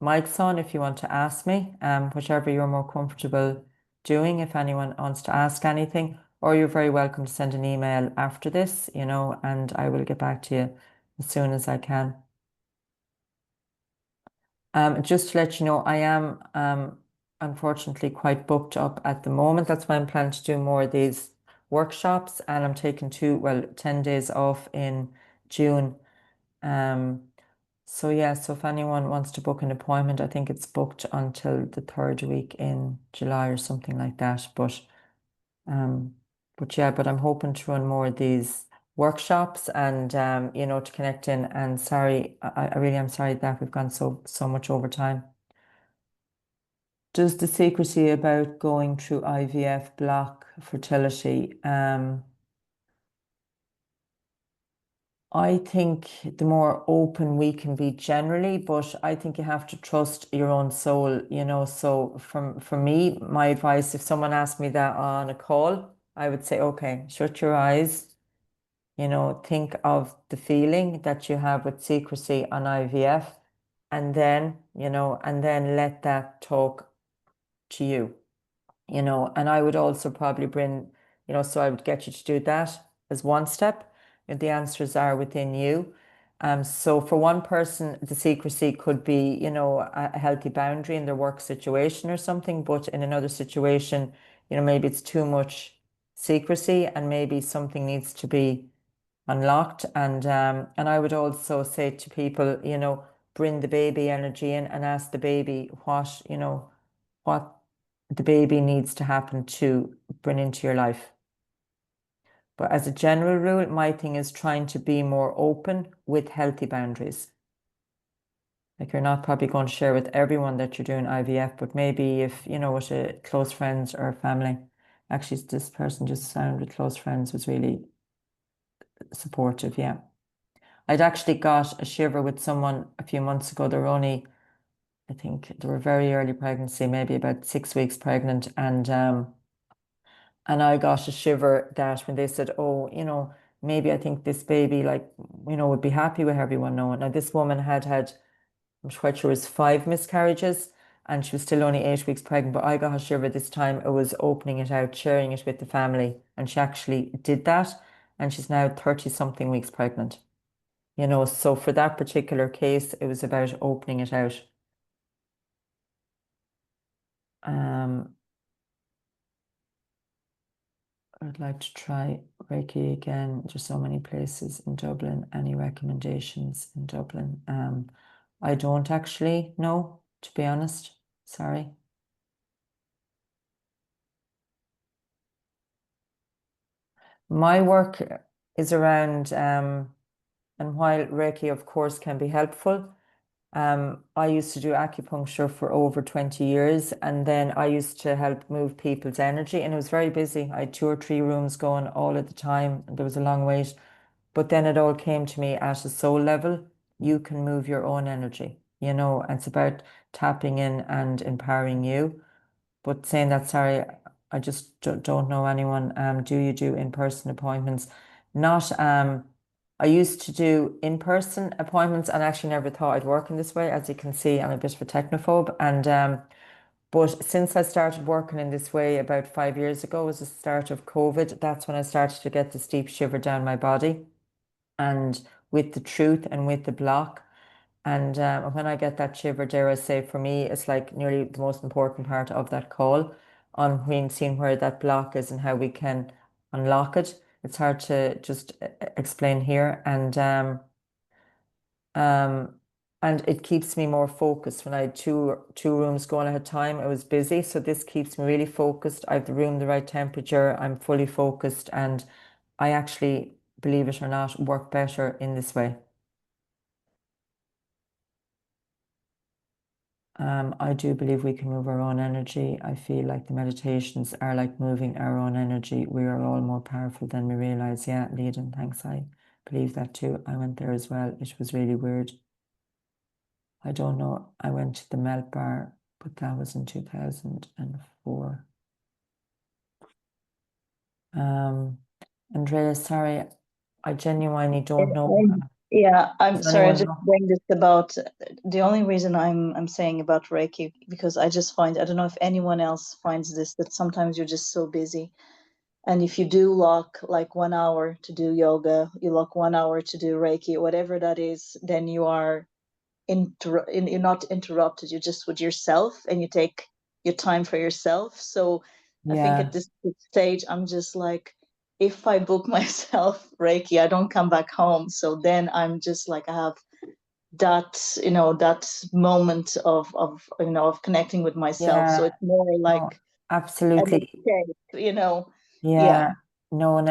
mics on if you want to ask me, whichever you're more comfortable doing, if anyone wants to ask anything, or you're very welcome to send an email after this, and I will get back to you as soon as I can. Just to let you know, I am unfortunately quite booked up at the moment. That's why I'm planning to do more of these workshops, and I'm taking 10 days off in June. Um, so yeah, so if anyone wants to book an appointment, I think it's booked until the third week in July or something like that. Um, but I'm hoping to run more of these workshops and to connect in. And sorry, I really am sorry that we've gone so much over time. Does the secrecy about going through IVF block fertility? I think the more open we can be generally, but I think you have to trust your own soul, So for me, my advice, if someone asked me that on a call, I would say, okay, shut your eyes, think of the feeling that you have with secrecy on IVF, and then let that talk to you. And I would also probably bring, so I would get you to do that as one step. The answers are within you. So for one person, the secrecy could be, a healthy boundary in their work situation or something, but in another situation, maybe it's too much secrecy and maybe something needs to be unlocked. And I would also say to people, bring the baby energy in and ask the baby what the baby needs to happen to bring into your life. But as a general rule, my thing is trying to be more open with healthy boundaries. Like you're not probably going to share with everyone that you're doing IVF, but maybe if, with close friends or family. Actually, this person just sounded close friends was really supportive, yeah. I'd actually got a shiver with someone a few months ago. I think they were very early pregnancy, maybe about 6 weeks pregnant, and I got a shiver that when they said, oh, maybe I think this baby, like, would be happy with everyone knowing. Now, this woman had, I'm quite sure it was 5 miscarriages, and she was still only 8 weeks pregnant. But I got a shiver this time. It was opening it out, sharing it with the family. And she actually did that. And she's now 30 something weeks pregnant. So for that particular case, it was about opening it out. Um, I'd like to try Reiki again. There's so many places in Dublin. Any recommendations in Dublin? I don't actually know, to be honest. Sorry. My work is around, and while Reiki, of course, can be helpful, I used to do acupuncture for over 20 years, and then I used to help move people's energy, and it was very busy. I had 2 or 3 rooms going all at the time, and there was a long wait. But then it all came to me at a soul level. You can move your own energy, and it's about tapping in and empowering you. But saying that, sorry, I just don't know anyone. Do you do in-person appointments? Not, I used to do in-person appointments and actually never thought I'd work in this way. As you can see, I'm a bit of a technophobe. But since I started working in this way about 5 years ago, was the start of COVID, that's when I started to get this deep shiver down my body and with the truth and with the block. And when I get that shiver, dare I say, for me, it's like nearly the most important part of that call. seeing where that block is and how we can unlock it. It's hard to just explain here, um, and it keeps me more focused. When I had two rooms going at a time, I was busy, so this keeps me really focused. I have the room the right temperature. I'm fully focused, and I actually, believe it or not, work better in this way. I do believe we can move our own energy. I feel like the meditations are like moving our own energy. We are all more powerful than we realize. Yeah, Leadon, thanks. I believe that too. I went there as well. It was really weird. I don't know. I went to the Melt Bar, but that was in 2004. Andrea, sorry, I genuinely don't know. Yeah, I'm Does sorry. I anyone just know? bring this about the only reason I'm saying about Reiki, because I just find, I don't know if anyone else finds this, that sometimes you're just so busy, and if you do lock like 1 hour to do yoga, you lock 1 hour to do Reiki, whatever that is, then you're not interrupted. You're just with yourself, and you take your time for yourself. So I think Yeah, at this stage, I'm just like, if I book myself Reiki, I don't come back home. So then I'm just like, I have that, that moment of connecting with myself. So yeah, it's more no, like an absolutely. escape. Yeah. Yeah, no, and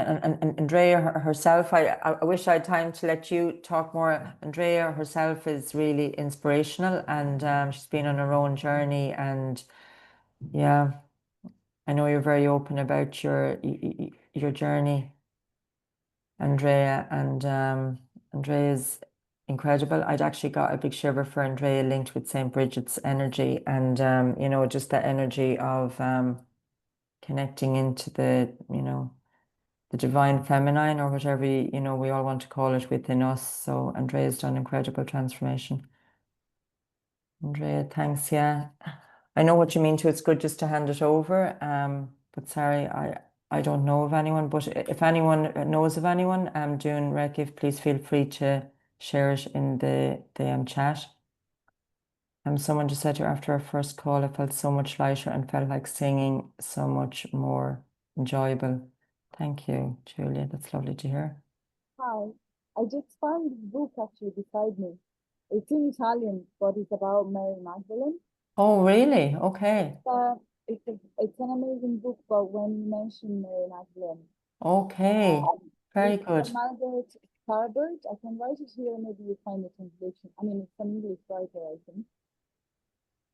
Andrea herself, I wish I had time to let you talk more. Andrea herself is really inspirational, and she's been on her own journey. And yeah, I know you're very open about your journey, Andrea, and Andrea is incredible. I'd actually got a big shiver for Andrea linked with St. Bridget's energy, and just that energy of connecting into the divine feminine, or whatever we all want to call it, within us. So Andrea's done incredible transformation. Andrea, thanks. Yeah, I know what you mean too. It's good just to hand it over. But sorry, I don't know of anyone. But if anyone knows of anyone doing Reiki, please feel free to share it in the chat. Someone just said to her, after our first call, I felt so much lighter and felt like singing so much more enjoyable. Thank you, Julia. That's lovely to hear. Hi, I just found this book actually beside me. It's in Italian, but it's about Mary Magdalene. Oh, really? Okay. It's an amazing book, but when you mention Mary Magdalene, Okay. Very it's good. Margaret Starbird. I can write it here, maybe you find the translation. I mean, it's an English writer, I think.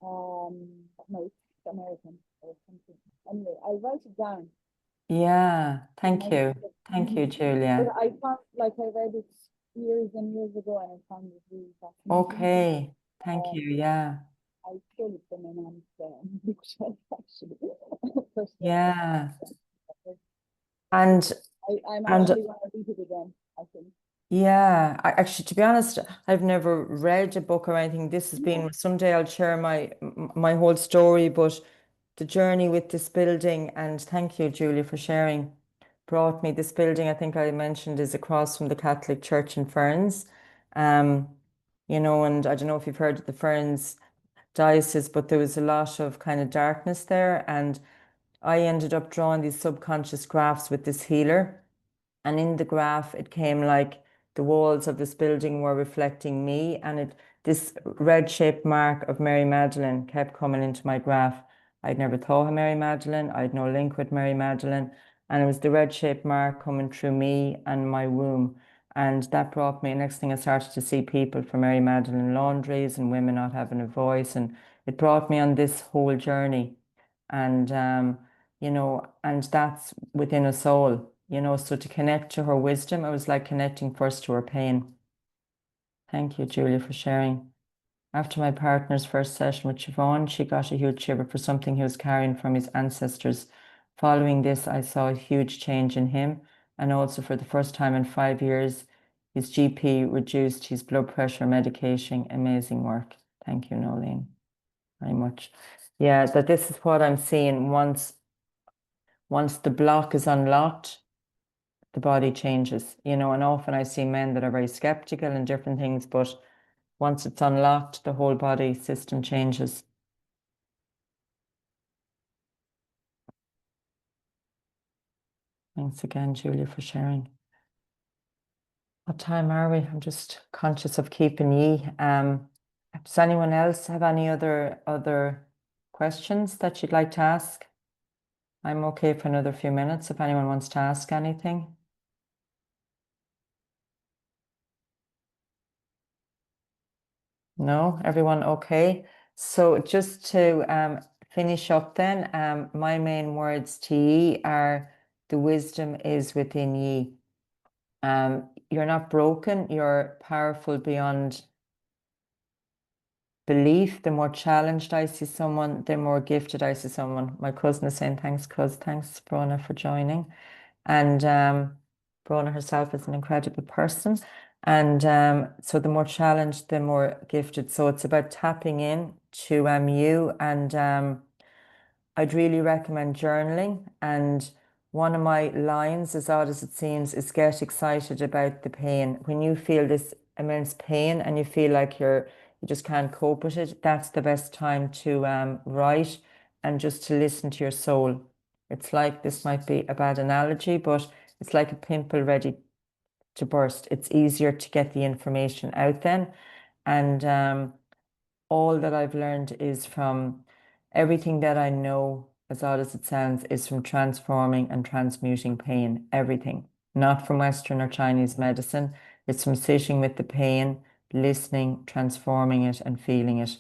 No, it's American or something. Anyway, I write it down. Yeah. Thank you. But Thank you, Julia. I found, like, I read it years and years ago, and I found it really fascinating. Okay. Thank you. Yeah. I still look for my mom's bookshelf, actually. Yeah. And I'm and actually going to read it again, I think. yeah, actually, to be honest, I've never read a book or anything. This has been, someday I'll share my whole story, but the journey with this building, and thank you, Julia, for sharing, brought me this building. I think I mentioned is across from the Catholic Church in Ferns. Um, and I don't know if you've heard of the Ferns diocese, but there was a lot of kind of darkness there, and I ended up drawing these subconscious graphs with this healer. And in the graph, it came like the walls of this building were reflecting me, and this red shaped mark of Mary Magdalene kept coming into my graph. I'd never thought of Mary Magdalene. I'd no link with Mary Magdalene. And it was the red shaped mark coming through me and my womb. And that brought me, next thing I started to see people for Mary Magdalene laundries and women not having a voice. And it brought me on this whole journey. And and that's within us all, so to connect to her wisdom, it was like connecting first to her pain. Thank you, Julia, for sharing. After my partner's first session with Siobhan, she got a huge shiver for something he was carrying from his ancestors. Following this, I saw a huge change in him, and also for the first time in 5 years, his GP reduced his blood pressure medication. Amazing work. Thank you, Nolene, very much. Yeah, that this is what I'm seeing. Once the block is unlocked, the body changes, and often I see men that are very skeptical and different things, but once it's unlocked, the whole body system changes. Thanks again, Julia, for sharing. What time are we? I'm just conscious of keeping ye. Does anyone else have any other questions that you'd like to ask? I'm okay for another few minutes if anyone wants to ask anything. No, everyone okay? So just to finish up then, my main words to ye are the wisdom is within ye. You're not broken, you're powerful beyond belief. The more challenged I see someone, the more gifted I see someone. My cousin is saying thanks, cuz. Thanks, Brona, for joining. And Brona herself is an incredible person. And so the more challenged, the more gifted. So it's about tapping in to you. And I'd really recommend journaling. And one of my lines, as odd as it seems, is get excited about the pain. When you feel this immense pain and you feel like you just can't cope with it, that's the best time to write and just to listen to your soul. It's like, this might be a bad analogy, but it's like a pimple ready to burst. It's easier to get the information out then. And all that I've learned is from everything that I know, as odd as it sounds, is from transforming and transmuting pain. Everything, not from Western or Chinese medicine. It's from sitting with the pain, listening, transforming it, and feeling it.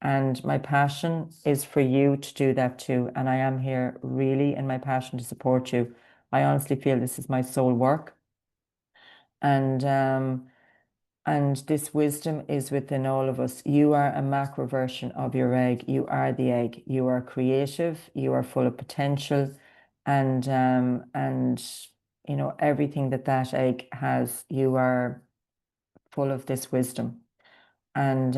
And my passion is for you to do that too. And I am here really in my passion to support you. I honestly feel this is my soul work. And this wisdom is within all of us. You are a macro version of your egg. You are the egg. You are creative. You are full of potential, and you know everything that egg has. You are full of this wisdom, and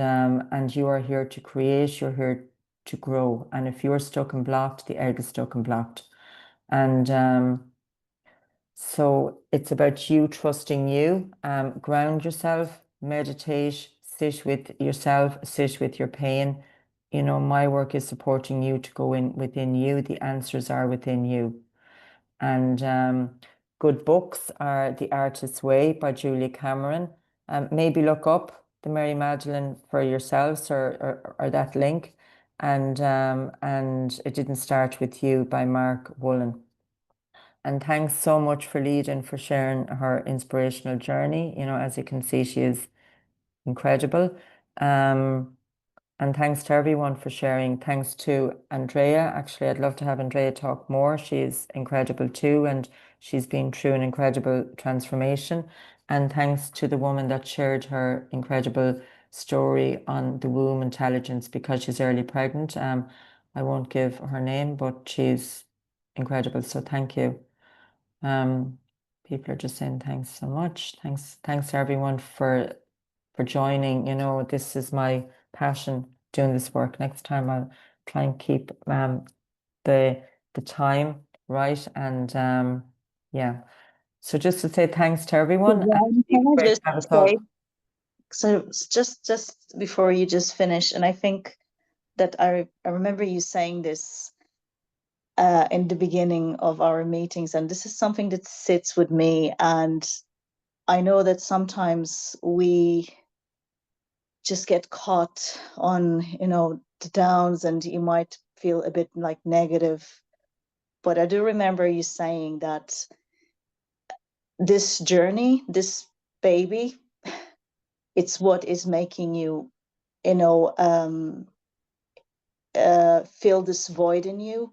you are here to create. You're here to grow. And if you're stuck and blocked, the egg is stuck and blocked. And so it's about you trusting you. Ground yourself, meditate, sit with yourself, sit with your pain. You know, my work is supporting you to go in within you. The answers are within you. And good books are The Artist's Way by Julia Cameron. Maybe look up the Mary Magdalene for yourselves, or that link. And It Didn't Start With You by Mark Woolen. And thanks so much for Leading, for sharing her inspirational journey. You know, as you can see, she is incredible. And thanks to everyone for sharing. Thanks to Andrea. Actually, I'd love to have Andrea talk more. She's incredible too, and she's been through an incredible transformation. And thanks to the woman that shared her incredible story on the womb intelligence because she's early pregnant. I won't give her name, but she's incredible. So thank you. People are just saying thanks so much. Thanks to everyone for joining. You know, this is my passion, doing this work. Next time I'll try and keep the time right. And yeah. So just to say thanks to everyone. Can I Great just to have us all. say, so just before you just finish, and I think that I remember you saying this in the beginning of our meetings, and this is something that sits with me. And I know that sometimes we just get caught on, you know, the downs, and you might feel a bit like negative. But I do remember you saying that this journey, this baby, it's what is making you, you know, fill this void in you,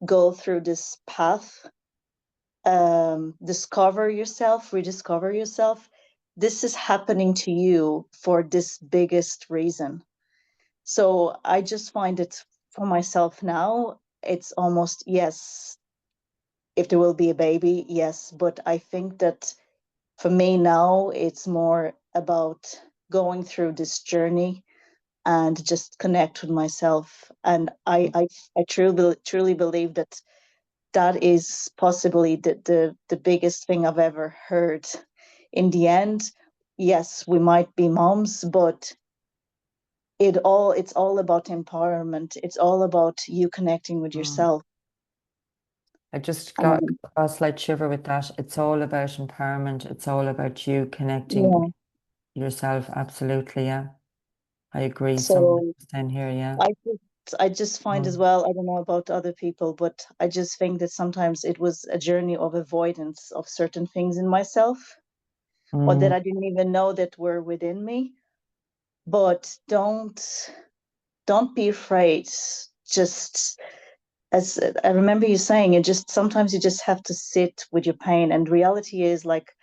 go through this path, discover yourself, rediscover yourself. This is happening to you for this biggest reason. So I just find it for myself now, it's almost, yes, if there will be a baby, yes. But I think that for me now, it's more about going through this journey and just connect with myself. And I truly believe that that is possibly the biggest thing I've ever heard. In the end, yes, we might be moms, but it's all about empowerment. It's all about you connecting with yourself. I just got Um, a slight shiver with that. It's all about empowerment. It's all about you connecting yeah. with yourself. Absolutely, yeah. I agree. So 100% here, yeah. I just find as Mm. well, I don't know about other people, but I just think that sometimes it was a journey of avoidance of certain things in myself, or that Mm. I didn't even know that were within me. But don't be afraid. Just as I remember you saying, it just sometimes you just have to sit with your pain. And reality is like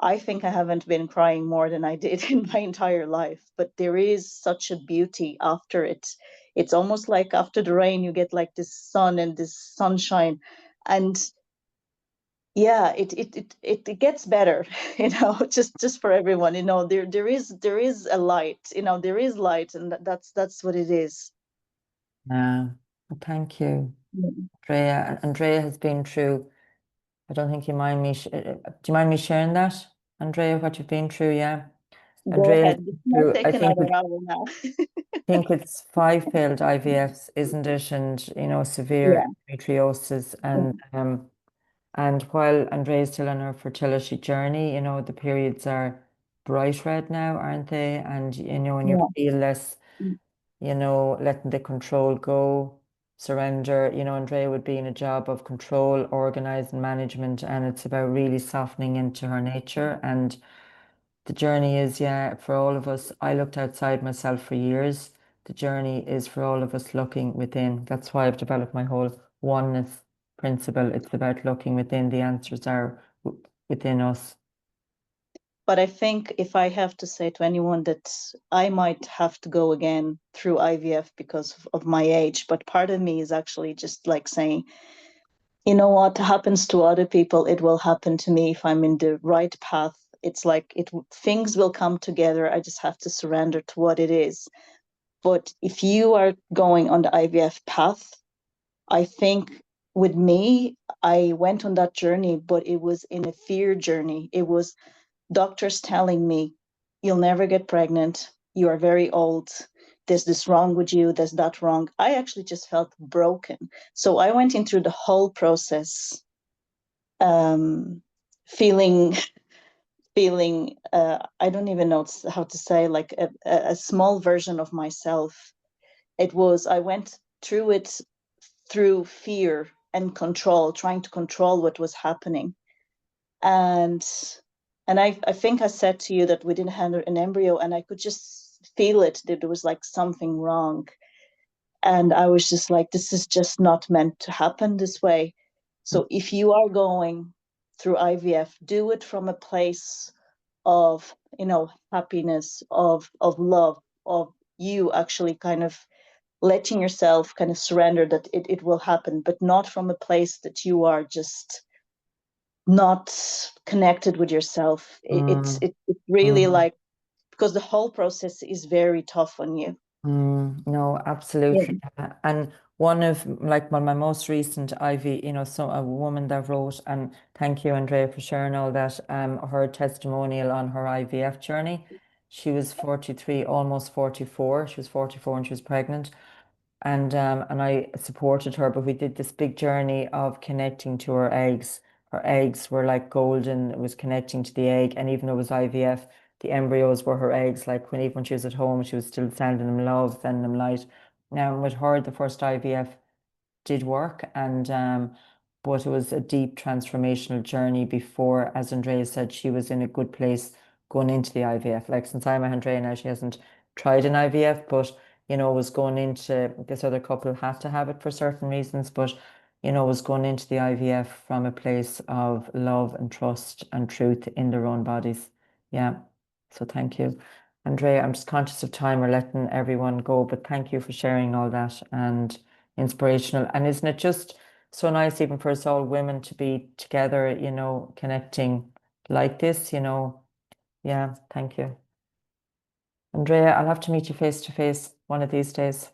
I think I haven't been crying more than I did in my entire life, but there is such a beauty after it. It's almost like after the rain, you get like this sun and this sunshine. And yeah, it gets better, just for everyone. There is a light, there is light, and that's what it is. Yeah. Well, thank you, Mm. Andrea. And Andrea has been through, I don't think you mind me, do you mind me sharing that, Andrea, what you've been through? Yeah. Go Andrea has ahead. This been might through, take another hour now. I think it's 5 failed IVFs, isn't it? And, severe Yeah. endometriosis. And while Andrea is still on her fertility journey, the periods are bright red now, aren't they? And, when you Yeah. feel less, letting the control go, surrender, Andrea would be in a job of control, organizing management, and it's about really softening into her nature. And the journey is, yeah, for all of us. I looked outside myself for years. The journey is for all of us looking within. That's why I've developed my whole oneness principle. It's about looking within. The answers are within us. But I think if I have to say to anyone that I might have to go again through IVF because of my age, but part of me is actually just like saying, what happens to other people, it will happen to me if I'm in the right path. It's like things will come together. I just have to surrender to what it is. But if you are going on the IVF path, I think with me, I went on that journey, but it was in a fear journey. It was doctors telling me, you'll never get pregnant. You are very old. There's this wrong with you. There's that wrong. I actually just felt broken. So I went into the whole process, feeling, I don't even know how to say, like a small version of myself. I went through it through fear and control, trying to control what was happening. And I think I said to you that we didn't have an embryo, and I could just feel it, that there was like something wrong. And I was just like, this is just not meant to happen this way. So if you are going through IVF, do it from a place of, happiness, of love, of you actually kind of letting yourself kind of surrender that it will happen, but not from a place that you are just not connected with yourself. It's really Mm. like, because the whole process is very tough on you. No, Yeah. absolutely. And one of my most recent IV, so a woman that wrote, and thank you, Andrea, for sharing all that, her testimonial on her IVF journey. She was 43, almost 44. She was 44 and she was pregnant. And I supported her, but we did this big journey of connecting to her eggs. Her eggs were like golden, it was connecting to the egg, and even though it was IVF, the embryos were her eggs. Like even when she was at home, she was still sending them love, sending them light. Now with her, the first IVF did work, and but it was a deep transformational journey before, as Andrea said, she was in a good place going into the IVF. Like since I met Andrea now, she hasn't tried an IVF, but was going into this other couple had to have it for certain reasons, but was going into the IVF from a place of love and trust and truth in their own bodies. Yeah. So thank you. Andrea, I'm just conscious of time. We're letting everyone go, but thank you for sharing all that and inspirational. And isn't it just so nice, even for us all women, to be together, connecting like this, Yeah, thank you. Andrea, I'll have to meet you face to face one of these days.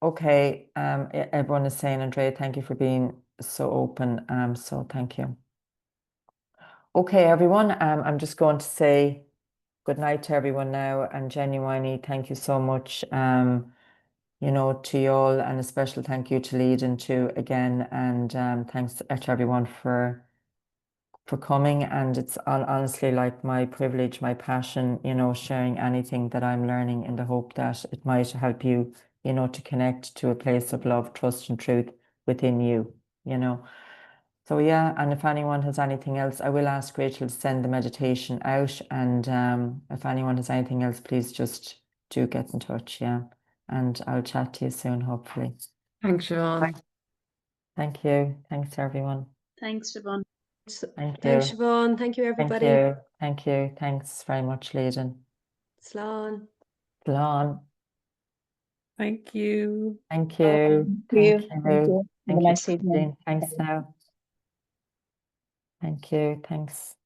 Okay, everyone is saying, Andrea, thank you for being so open. So thank you. Okay, everyone, I'm just going to say good night to everyone now, and genuinely thank you so much. you know, to you all, and a special thank you to Leading too again, and thanks to everyone for coming. And it's honestly like my privilege, my passion, you know, sharing anything that I'm learning in the hope that it might help you, you know, to connect to a place of love, trust, and truth within you, you know. So yeah, and if anyone has anything else, I will ask Rachel to send the meditation out. And if anyone has anything else, please just do get in touch. Yeah. And I'll chat to you soon, hopefully. Thanks, Siobhan. Thank you. Thanks, everyone. Thanks, Siobhan. Thank Thanks, you. Siobhan. Thank you, Thank everybody. you. Thank you. Thanks very much, Leading. Slán. Slán. Thank you. Thank you. Thank Thank you. Thank you. you. Have a Thank you, nice evening. Christine. Thanks now. Thank you. Thanks.